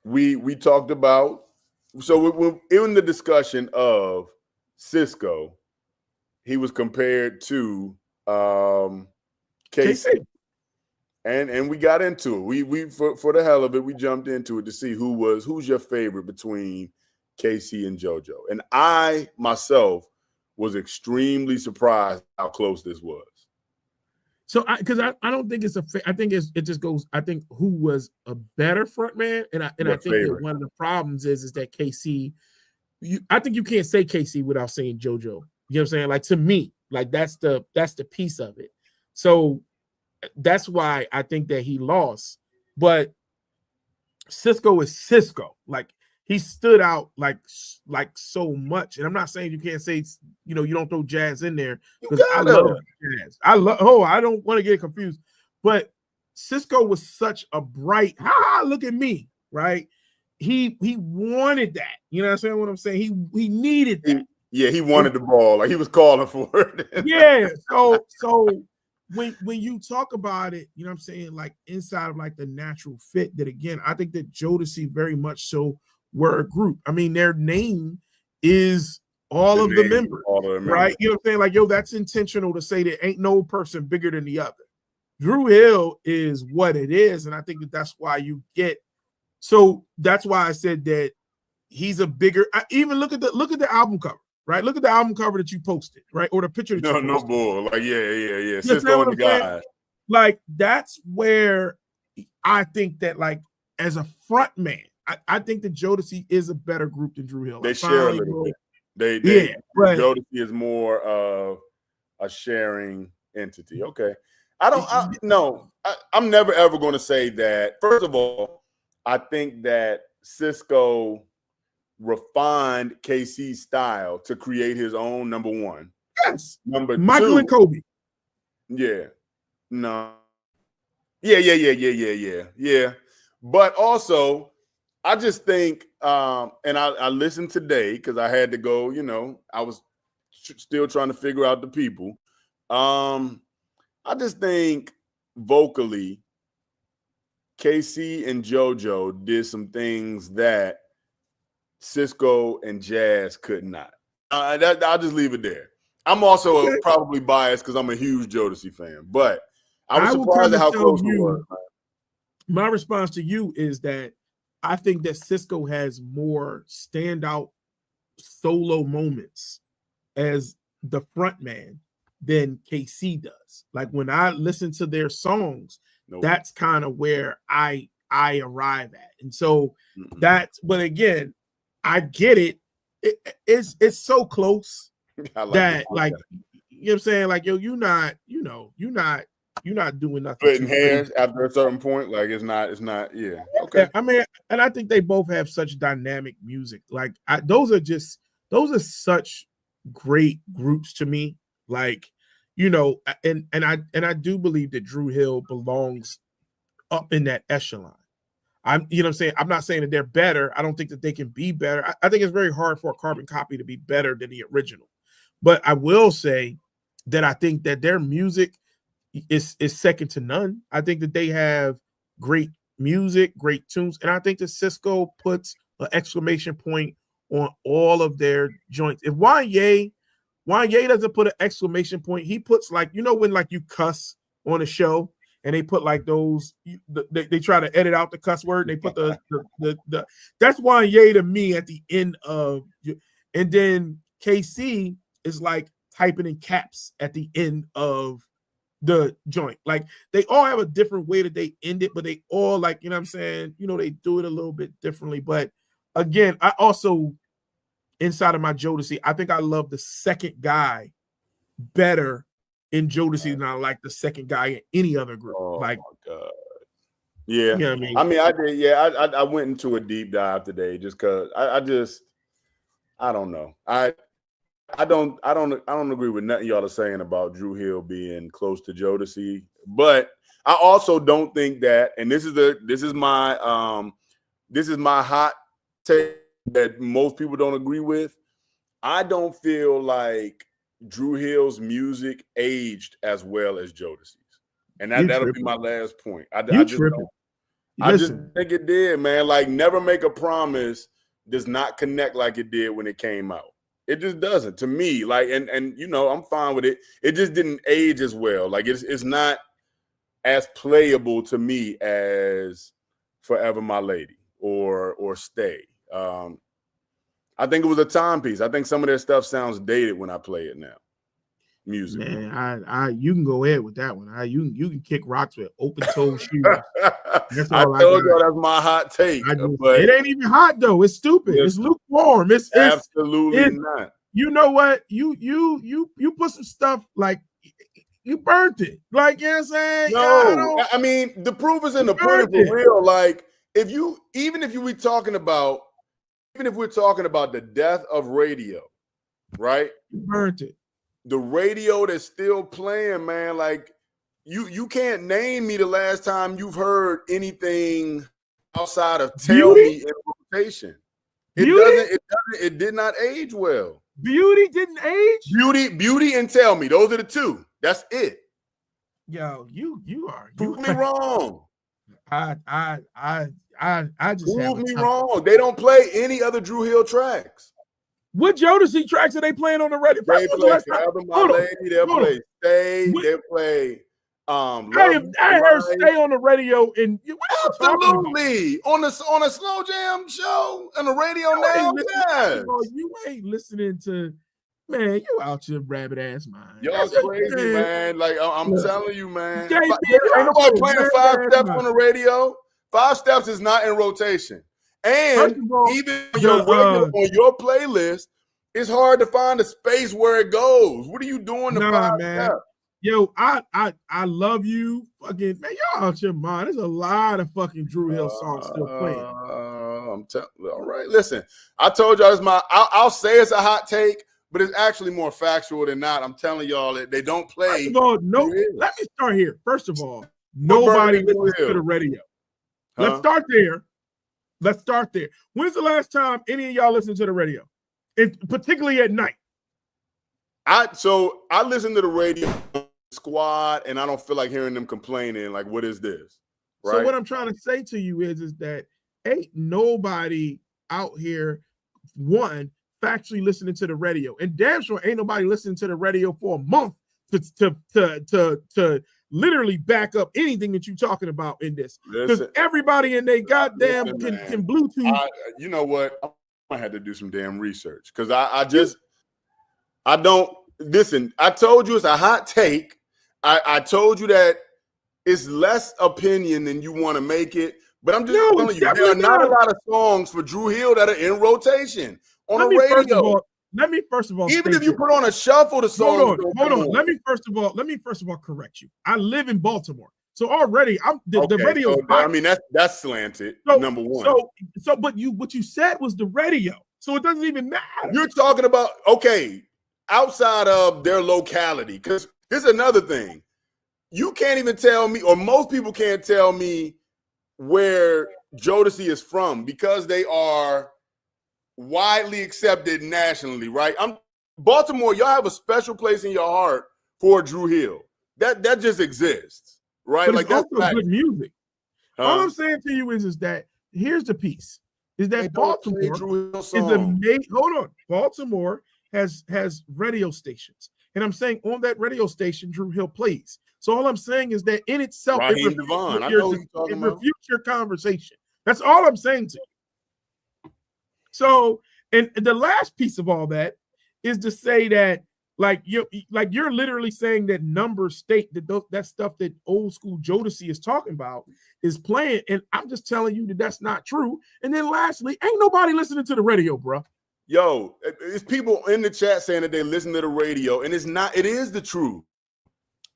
We talked about we're in the discussion of Cisco. He was compared to KC. And we got into it. We for the hell of it, we jumped into it to see who's your favorite between KC and JoJo. And I myself was extremely surprised how close this was. So I don't think it's I think it just goes. I think who was a better frontman, and I think that one of the problems is that KC. I think you can't say KC without saying JoJo. You know what I'm saying? Like to me, like that's the piece of it. So that's why I think that he lost. But Cisco is Cisco. Like he stood out like so much. And I'm not saying you can't say, you don't throw Jazz in there because I love Jazz. I don't want to get confused. But Cisco was such a bright, look at me, right? He wanted that. You know what I'm saying? He needed that. Yeah, he wanted the ball. Like he was calling for it. Yeah. So when you talk about it, you know what I'm saying, like inside of like the natural fit, that again, I think that Jodeci very much so were a group. I mean, their name is all of the members, right? You know what I'm saying? Like, yo, that's intentional to say there ain't no person bigger than the other. Dru Hill is what it is, and I think that's why you get. So that's why I said that he's a bigger. Even look at the album cover. Right, look at the album cover that you posted, right, or the picture that you posted. No bull, like yeah. Cisco and the guy. Like that's where I think that, like, as a front man, I think that Jodeci is a better group than Dru Hill. They share a little bit. Jodeci is more of a sharing entity. Okay, I'm never ever going to say that. First of all, I think that Cisco refined KC's style to create his own number one. Yes. Number Michael two, and Kobe. Yeah. No. Yeah. But also, I just think, and I listened today because I had to go, I was still trying to figure out the people. I just think vocally, KC and JoJo did some things that Cisco and Jazz could not. I'll just leave it there. I'm also probably biased because I'm a huge Jodeci fan, but I was surprised at how close we were. My response to you is that I think that Cisco has more standout solo moments as the front man than KC does. Like when I listen to their songs, that's kind of where I arrive at. And so but again, I get it. It's so close that like you know what I'm saying? Like, yo, you're not doing nothing. Splitting hairs after a certain point, like it's not, yeah. Okay. I mean, and I think they both have such dynamic music. Like those are such great groups to me. Like, you know, and I do believe that Dru Hill belongs up in that echelon. You know what I'm saying? I'm not saying that they're better. I don't think that they can be better. I think it's very hard for a carbon copy to be better than the original. But I will say that I think that their music is second to none. I think that they have great music, great tunes, and I think that Cisco puts an exclamation point on all of their joints. If Wanye doesn't put an exclamation point, he puts like, you know, when like you cuss on a show and they put like those, they try to edit out the cuss word. They put the that's Wanye to me at the end of, and then KC is like typing in caps at the end of the joint. Like they all have a different way that they end it, but they all like, you know what I'm saying? You know, they do it a little bit differently. But again, I also, inside of my Jodeci, I think I love the second guy better in Jodeci than I like the second guy in any other group. Oh like, my God. Yeah. You know what I mean, I did. Yeah. I went into a deep dive today just because I don't know. I don't agree with nothing y'all are saying about Dru Hill being close to Jodeci, but I also don't think that, and this is my hot take that most people don't agree with. I don't feel like Dru Hill's music aged as well as Jodeci's, and that'll be my last point. I just think it did, man. Like Never Make a Promise does not connect like it did when it came out. It just doesn't to me. Like, and you know, I'm fine with it. It just didn't age as well. Like it's not as playable to me as Forever My Lady or Stay. I think it was a timepiece. I think some of their stuff sounds dated when I play it now. Music. Man, you can go ahead with that one. You can kick rocks with open toe shoes. I told you that's my hot take. But it ain't even hot though. It's stupid. It's lukewarm. It's absolutely not. You know what? You put some stuff like you burnt it. Like, you know what I'm saying? No, I mean the proof is in the pudding for real. Like if we're talking about the death of radio, right? You burnt it. The radio that's still playing, man, like you can't name me the last time you've heard anything outside of Tell Me in rotation. It did not age well. Beauty didn't age? Beauty and Tell Me. Those are the two. That's it. Yo, you are prove me wrong. I just prove me wrong. They don't play any other Dru Hill tracks. What Jodeci tracks are they playing on the radio? They play Forever My Lady. They'll play Stay. They'll play I heard Stay on the radio and absolutely on a slow jam show on the radio now. Yes. You ain't listening to, man, you out your rabbit ass mind. Y'all crazy, man. Like I'm telling you, man. Ain't nobody playing Five Steps on the radio. Five Steps is not in rotation. And even on your playlist, it's hard to find a space where it goes. What are you doing to Five Steps? Yo, I love you. Fucking man, y'all out your mind. There's a lot of fucking Dru Hill songs still playing. I'm telling. All right, listen. I told y'all it's I'll say it's a hot take, but it's actually more factual than not. I'm telling y'all that they don't play. First of all, let me start here. First of all, nobody listens to the radio. Huh? Let's start there. When's the last time any of y'all listened to the radio? Particularly at night. I listen to the radio squad and I don't feel like hearing them complaining like, what is this? Right? So what I'm trying to say to you is that ain't nobody out here, one, factually listening to the radio. And damn sure ain't nobody listening to the radio for a month to literally back up anything that you're talking about in this. Because everybody in they goddamn can Bluetooth. You know what? I had to do some damn research because I don't listen. I told you it's a hot take. I told you that it's less opinion than you want to make it. But I'm just telling you, there are not a lot of songs for Dru Hill that are in rotation on the radio. Let me first of all, even if you put on a shuffle, the song. Hold on. Let me first of all correct you. I live in Baltimore, so already the radio. So, I mean that's slanted. Number one. But what you said was the radio, so it doesn't even matter. You're talking about outside of their locality, because here's another thing. You can't even tell me, or most people can't tell me where Jodeci is from because they are widely accepted nationally, right? Baltimore, y'all have a special place in your heart for Dru Hill. That just exists, right? But like that's also good music. All I'm saying to you is that here's the piece: is that Baltimore Baltimore has radio stations, and I'm saying on that radio station, Dru Hill plays. So all I'm saying is that in itself, it refutes your conversation. That's all I'm saying to you. So, and the last piece of all that is to say that, you're literally saying that numbers state that stuff that old school Jodeci is talking about is playing, and I'm just telling you that that's not true. And then lastly, ain't nobody listening to the radio, bro. Yo, it's people in the chat saying that they listen to the radio, and it's not. It is the truth.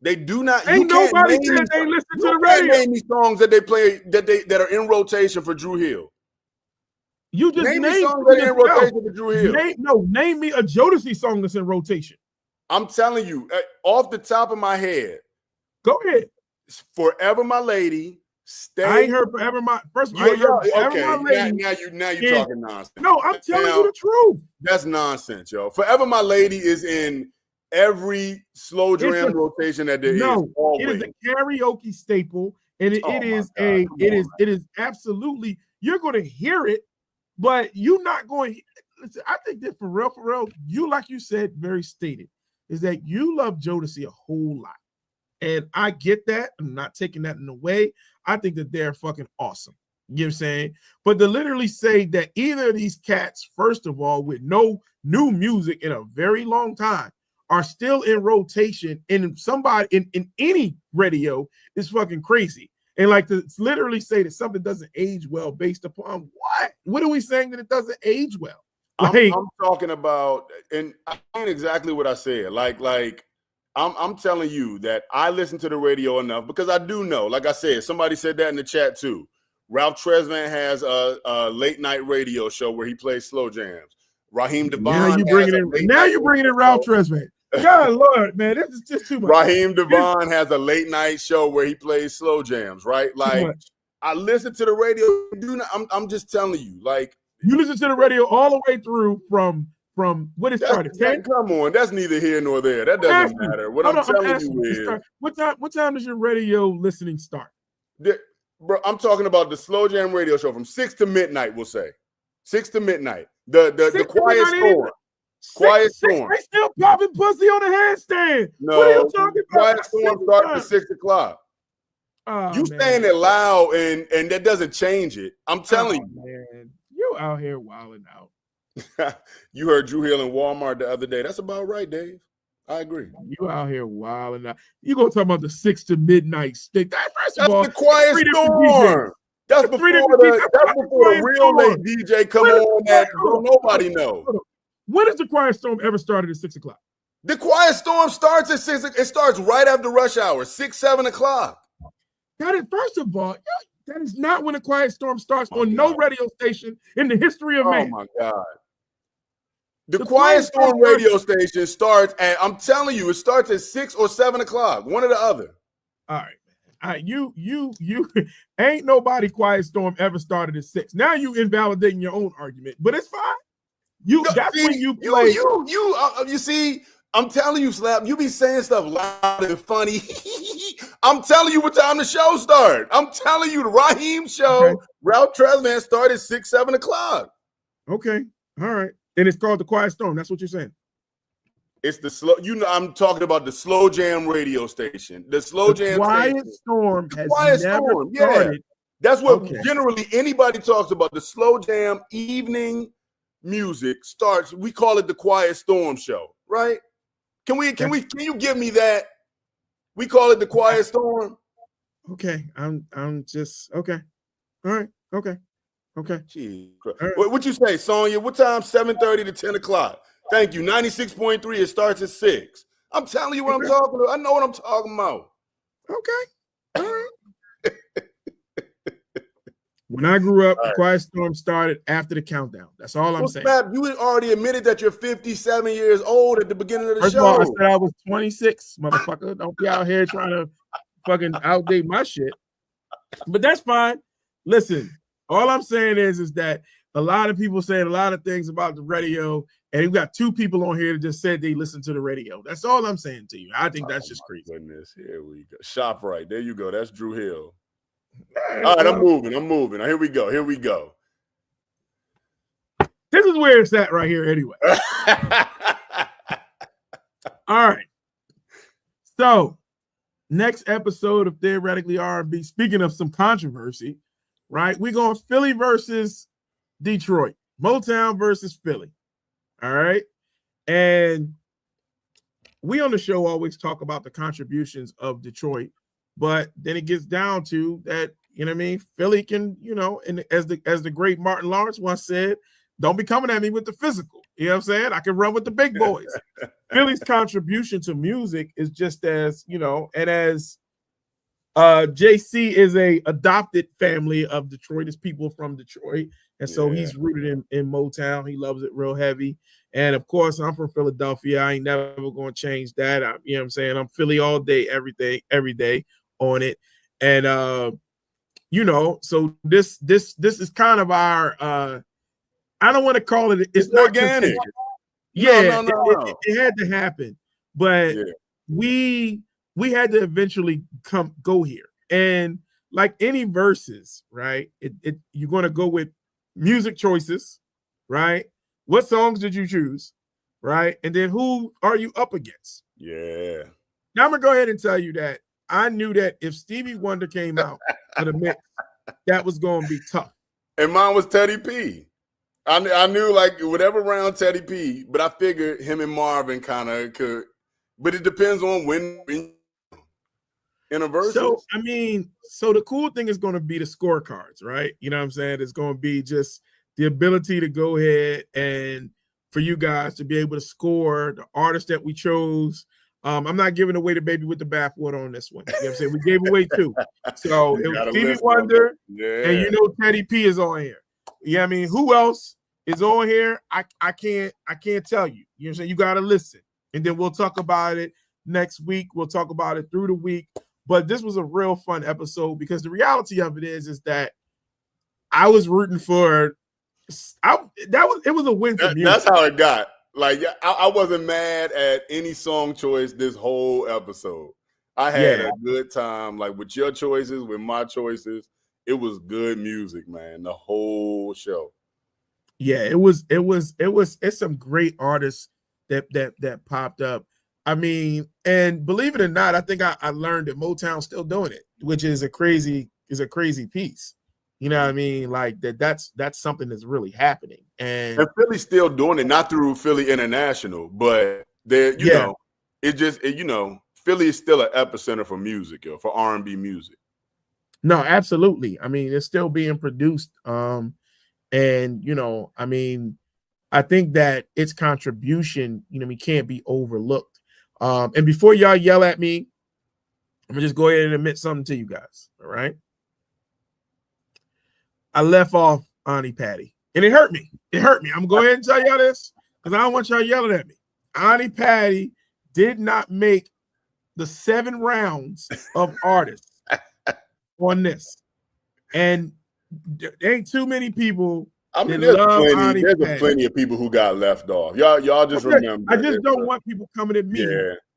They do not. Ain't nobody said they listen to the radio. Name these songs that they play that are in rotation for Dru Hill. You just name songs that are in rotation for Dru Hill. Name me a Jodeci song that's in rotation. I'm telling you, off the top of my head. Go ahead. Forever My Lady. Stay. I ain't heard Forever My. First, I ain't heard Forever My Lady. Now you're talking nonsense. No, I'm telling you the truth. That's nonsense, yo. Forever My Lady is in every slow jam rotation that there is. It is a karaoke staple, and it is absolutely, you're going to hear it, but you're not going. Listen, I think that for real, you, like you said, very stated, is that you love Jodeci a whole lot, and I get that. I'm not taking that in a way. I think that they're fucking awesome. You know what I'm saying? But to literally say that either of these cats, first of all, with no new music in a very long time, are still in rotation in somebody in any radio is fucking crazy. And like to literally say that something doesn't age well based upon what? What are we saying that it doesn't age well? I'm talking about, and I mean exactly what I said. I'm telling you that I listen to the radio enough because I do know, like I said, somebody said that in the chat too. Ralph Tresvant has a late night radio show where he plays slow jams. Raheem DeVaughn. Now you're bringing in Ralph Tresvant. God Lord, man, this is just too much. Raheem DeVaughn has a late night show where he plays slow jams, right? Like, I listen to the radio. I'm just telling you, like, you listen to the radio all the way through from what it started. 10? Come on, that's neither here nor there. That doesn't matter. What I'm telling you is, what time does your radio listening start? Bro, I'm talking about the slow jam radio show from 6 to midnight. We'll say 6 to midnight. The Quiet Storm. Quiet Storm. They still popping pussy on the handstand. No, what are you talking about? Quiet Storm starts at 6 o'clock. You saying it loud and that doesn't change it. I'm telling you. Man. You out here wilding out. You heard Dru Hill in Walmart the other day. That's about right, Dave. I agree. You out here wilding out. You gonna talk about the 6 to midnight stick? That's the Quiet Storm. That's before the real late DJ come on that nobody knows. When does the Quiet Storm ever started at 6 o'clock? The Quiet Storm starts at 6. It starts right after rush hour, 6, 7 o'clock. That is, first of all, that is not when the Quiet Storm starts on no radio station in the history of man. Oh my God. The Quiet Storm radio station starts at, I'm telling you, it starts at 6 or 7 o'clock, one or the other. All right. You ain't nobody Quiet Storm ever started at 6. Now you invalidating your own argument, but it's fine. When you play. You see, I'm telling you, Slap, you be saying stuff loud and funny. I'm telling you what time the show starts. I'm telling you, the Raheem show, Ralph Tresvant started 6, 7 o'clock. Okay. All right. And it's called The Quiet Storm. That's what you're saying. It's the slow. I'm talking about the Slow Jam radio station. The Slow Jam Quiet station. Storm The has Quiet never Storm. started. Yeah. That's what Okay. generally anybody talks about. The Slow Jam evening music starts. We call it the Quiet Storm show, right? Can you give me that? We call it the Quiet Storm. Okay. I'm just okay. All right. Okay. Jeez. Right. What you say, Sonya? What time? 7:30 to 10 o'clock. Thank you. 96.3. It starts at 6. I'm telling you what I'm talking about. I know what I'm talking about. Okay. All right. When I grew up, the Quiet Storm started after the countdown. That's all I'm saying. Fab, you had already admitted that you're 57 years old at the beginning of the First show. of all, I said I was 26, motherfucker. Don't be out here trying to fucking outdate my shit. But that's fine. Listen, all I'm saying is that a lot of people saying a lot of things about the radio, and we've got 2 people on here that just said they listen to the radio. That's all I'm saying to you. I think that's just crazy. Goodness, here we go. Shop right. There you go. That's Drew Hill. All right, I'm moving. Here we go. This is where it's at right here anyway. All right. So, next episode of Theoretically R&B, speaking of some controversy, right? We're going Philly versus Detroit. Motown versus Philly. All right. And we on the show always talk about the contributions of Detroit, but then it gets down to that, you know what I mean? Philly can, you know, and as the great Martin Lawrence once said, don't be coming at me with the physical. You know what I'm saying? I can run with the big boys. Philly's contribution to music is just as, you know, and as JC is a adopted family of Detroit, is people from Detroit. And so he's rooted in Motown. He loves it real heavy. And of course, I'm from Philadelphia. I ain't never going to change that. You know what I'm saying? I'm Philly all day, every day on it. And, you know, so this is kind of our, I don't want to call it, it's not organic. Yeah, no. It had to happen. But we had to eventually go here. And like any verses, right? You're going to go with music choices, right? What songs did you choose, right? And then who are you up against? Yeah. Now I'm going to go ahead and tell you that I knew that if Stevie Wonder came out of the mix, that was going to be tough. And mine was Teddy P. I knew like whatever round Teddy P, but I figured him and Marvin kind of could. But it depends on when in a verse. So, I mean, the cool thing is going to be the scorecards, right? You know what I'm saying? It's going to be just the ability to go ahead and for you guys to be able to score the artist that we chose. I'm not giving away the baby with the bathwater on this one. You know what I'm saying? We gave away 2. So it was Stevie Wonder, and you know Teddy P is on here. Yeah, I mean, who else is on here? I can't tell you. You know what I'm saying? You got to listen. And then we'll talk about it next week. We'll talk about it through the week. But this was a real fun episode because the reality of it is that I was rooting for it was a win for me. That's how it got. Like I wasn't mad at any song choice this whole episode. I had a good time. Like with your choices, with my choices, it was good music, man. The whole show. Yeah, it's some great artists that popped up. I mean, and believe it or not, I think I learned that Motown's still doing it, which is a crazy piece. You know what I mean? Like that's something that's really happening. And Philly's still doing it, not through Philly International, but they're, you know, Philly is still an epicenter for music, for R&B music. No, absolutely. I mean, it's still being produced. And you know, I mean, I think that its contribution, you know, can't be overlooked. And before y'all yell at me, I'm gonna just go ahead and admit something to you guys. All right. I left off Auntie Patty, and it hurt me. I'm gonna go ahead and tell y'all this because I don't want y'all yelling at me. Auntie Patty did not make the 7 rounds of artists on this, and there ain't too many people. I mean, there's plenty of people who got left off. Y'all just remember. I just don't want people coming at me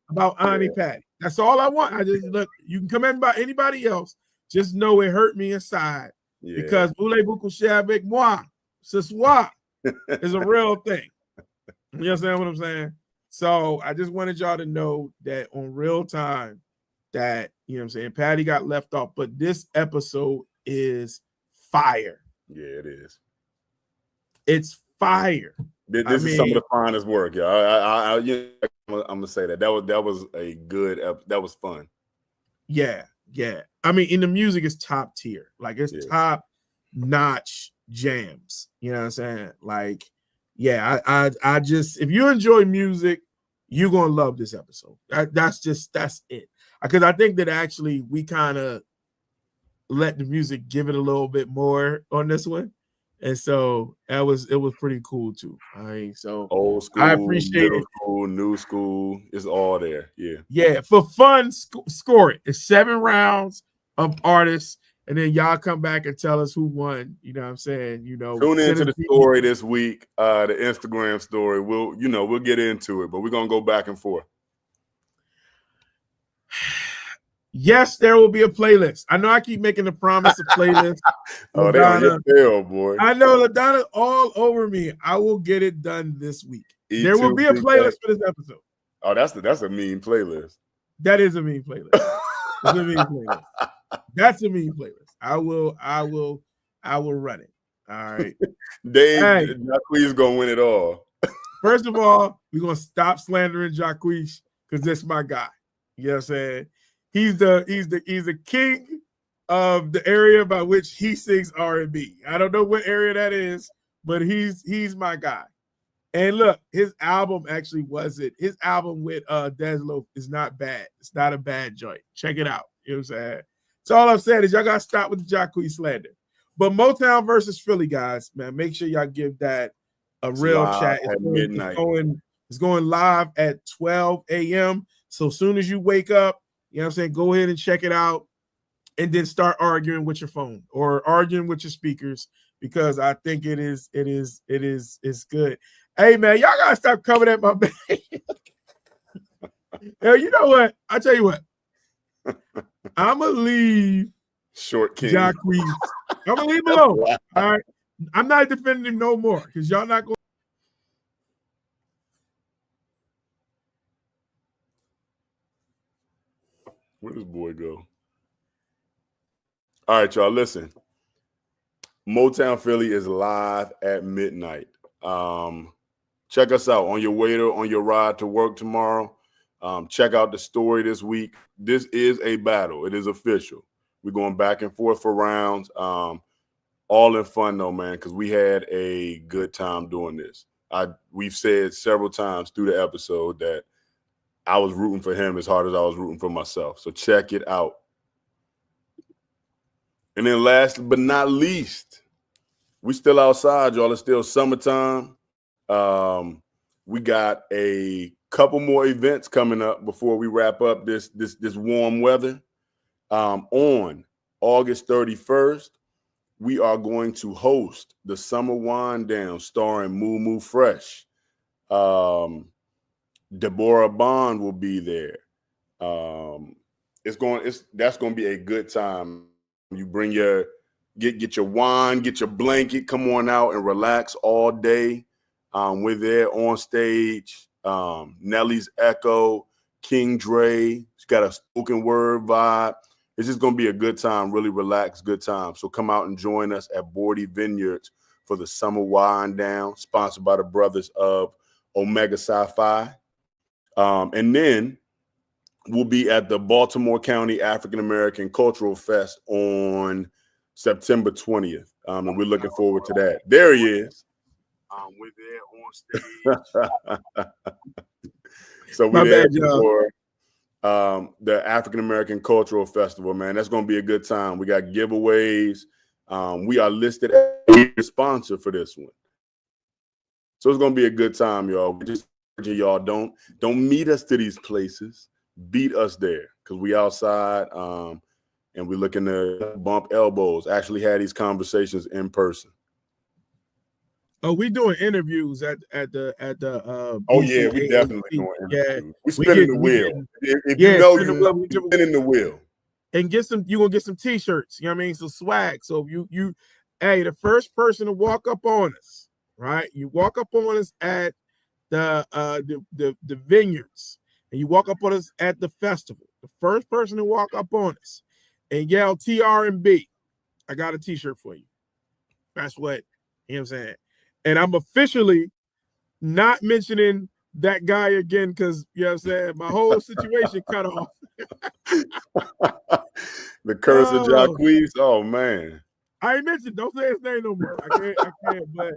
about Auntie Patty. That's all I want. I just look. You can come at about anybody else. Just know it hurt me inside because voulez-vous coucher avec moi ce soir is a real thing. You understand what I'm saying? So I just wanted y'all to know that on real time that, you know what I'm saying, Patty got left off, but this episode is fire. Yeah, it is. It's fire. This is some of the finest work, y'all. I'm gonna say that was a good. That was fun. Yeah. I mean, in the music is top tier. Like it's top notch jams. You know what I'm saying? Like, yeah, I just, if you enjoy music, you're gonna love this episode. That's it. Because I think that actually we kind of let the music give it a little bit more on this one. And so it was pretty cool too. So old school, I appreciate middle school, new school, it's all there. Yeah. For fun, score it. It's 7 rounds of artists, and then y'all come back and tell us who won. You know what I'm saying? Tune into the story this week, the Instagram story. We'll get into it, but we're gonna go back and forth. Yes, there will be a playlist. I know I keep making the promise of playlist. Oh, they on your tail, boy. I know LaDonna all over me. I will get it done this week. There will be a playlist for this episode. Oh, that's a mean playlist. That is a mean playlist. That's a mean playlist. That's a mean playlist. I will run it. All right. Dave, Jacquees gonna win it all. First of all, we're gonna stop slandering Jacquees because that's my guy. You know what I'm saying? He's the king of the area by which he sings R&B. I don't know what area that is, but he's my guy. And look, his album actually wasn't. His album with Deslo is not bad. It's not a bad joint. Check it out. You know what I'm saying? So all I'm saying is y'all gotta stop with the Jacquees slander. But Motown versus Philly, guys, man, make sure y'all give that a real chat. It's going live at 12 a.m. So as soon as you wake up, you know what I'm saying, go ahead and check it out and then start arguing with your phone or arguing with your speakers because I think it's good. Hey man, y'all gotta stop coming at my back. Hell, you know what? I tell you what. I'ma leave Short King Jacquees. I'm gonna leave him alone. All right. I'm not defending him no more because y'all not going. Where does boy go? All right, y'all. Listen. Motown Philly is live at midnight. Check us out on your ride to work tomorrow. Check out the story this week. This is a battle. It is official. We're going back and forth for rounds. All in fun though, man, because we had a good time doing this. We've said several times through the episode that I was rooting for him as hard as I was rooting for myself. So check it out. And then last but not least, we still outside, y'all. It's still summertime. We got a couple more events coming up before we wrap up this warm weather. On August 31st, we are going to host the Summer Wind Down starring Moo Moo Fresh. Deborah Bond will be there. That's going to be a good time. You bring get your wine, get your blanket, come on out and relax all day. We're there on stage. Nelly's Echo, King Dre. She's got a spoken word vibe. It's just going to be a good time, really relaxed, good time. So come out and join us at Bordy Vineyards for the Summer Wind Down, sponsored by the brothers of Omega Sci-Fi. And then we'll be at the Baltimore County African American Cultural Fest on September 20th. And we're looking forward to that. There he is. We're there on stage. So we're there for the African American Cultural Festival, man. That's going to be a good time. We got giveaways. We are listed as a sponsor for this one. So it's going to be a good time, y'all. We just urge y'all, don't meet us to these places. Beat us there because we outside and we're looking to bump elbows, actually had these conversations in person. Oh, we doing interviews at the oh yeah, we definitely doing interviews. Yeah, we spinning the wheel. If you know you spinning the wheel. And you're gonna get some t-shirts, you know what I mean? Some swag. So hey, the first person to walk up on us, right? You walk up on us at the vineyards, and you walk up on us at the festival, the first person to walk up on us and yell TRMB, I got a t-shirt for you. That's what, you know what I'm saying? And I'm officially not mentioning that guy again because, you know what I'm saying, my whole situation cut off. The curse of Jacquees. Oh, man. I ain't mentioned, don't say his name no more. I can't, but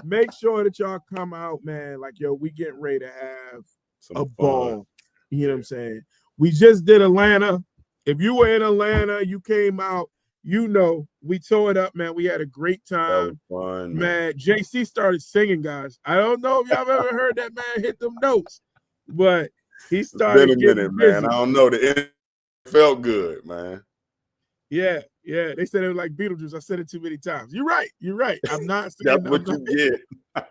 make sure that y'all come out, man. Like, yo, we getting ready to have Some a fun. ball. You know what I'm saying? We just did Atlanta. If you were in Atlanta, you came out, you know, we tore it up, man. We had a great time. That was fun, man. JC started singing, guys. I don't know if y'all have ever heard that man hit them notes, but he started it's been a minute, man. I don't know. It felt good, man. Yeah. They said it was like Beetlejuice. I said it too many times. You're right. I'm not saying that's what you get.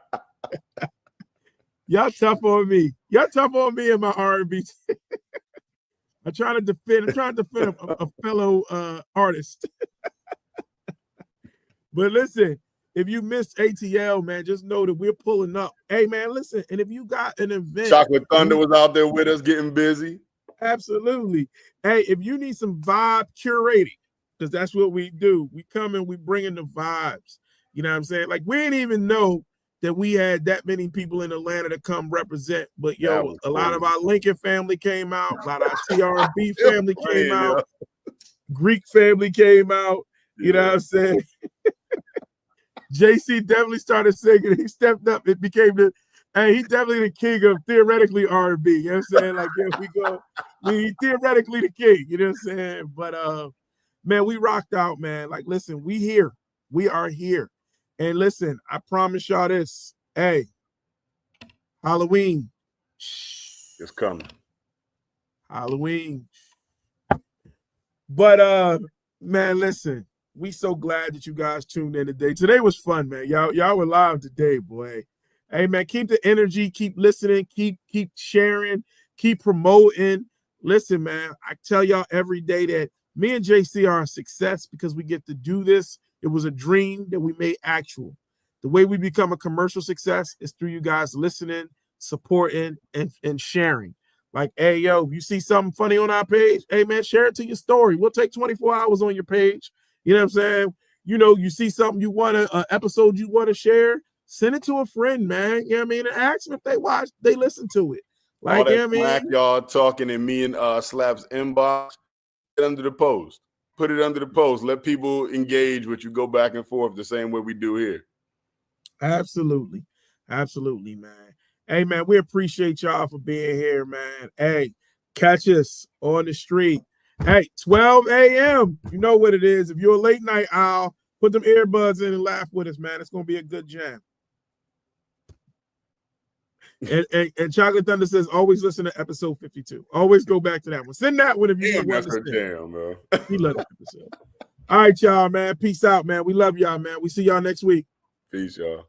Y'all tough on me. Y'all tough on me and my R&B. I'm trying to defend a fellow artist. But listen, if you missed ATL, man, just know that we're pulling up. Hey, man, listen, and if you got an event, Chocolate Thunder was out there with us getting busy. Absolutely. Hey, if you need some vibe curating, because that's what we do. We come and we bring in the vibes. You know what I'm saying? Like, we didn't even know that we had that many people in Atlanta to come represent. But, yo, a lot of our Lincoln family came out. A lot of our TRB family came out. Greek family came out. You know what I'm saying? JC definitely started singing. He stepped up. It became he's definitely the king of theoretically R&B. You know what I'm saying? Like, he's theoretically the king. You know what I'm saying? But, man, we rocked out, man. Like, listen, we here. We are here. And listen, I promise y'all this. Hey, Halloween. It's coming. Halloween. But, man, listen. We so glad that you guys tuned in today. Today was fun, man. Y'all were live today, boy. Hey, man, keep the energy, keep listening, keep sharing, keep promoting. Listen, man, I tell y'all every day that me and JC are a success because we get to do this. It was a dream that we made actual. The way we become a commercial success is through you guys listening, supporting, and sharing. Like, hey, yo, you see something funny on our page? Hey, man, share it to your story. We'll take 24 hours on your page. You know what I'm saying? You know, you see something you want an episode you want to share, send it to a friend, man. You know what I mean? And ask them if they watch, they listen to it. Like, all that you know what I mean? Y'all talking in me and Slap's inbox, put it under the post. Put it under the post. Let people engage with you. Go back and forth the same way we do here. Absolutely. Absolutely, man. Hey, man, we appreciate y'all for being here, man. Hey, catch us on the street. Hey, 12 a.m. You know what it is. If you're a late night owl, put them earbuds in and laugh with us, man. It's going to be a good jam. And Chocolate Thunder says, always listen to episode 52. Always go back to that one. Send that one if you want to jam, bro. We love that episode. All right, y'all, man. Peace out, man. We love y'all, man. We see y'all next week. Peace, y'all.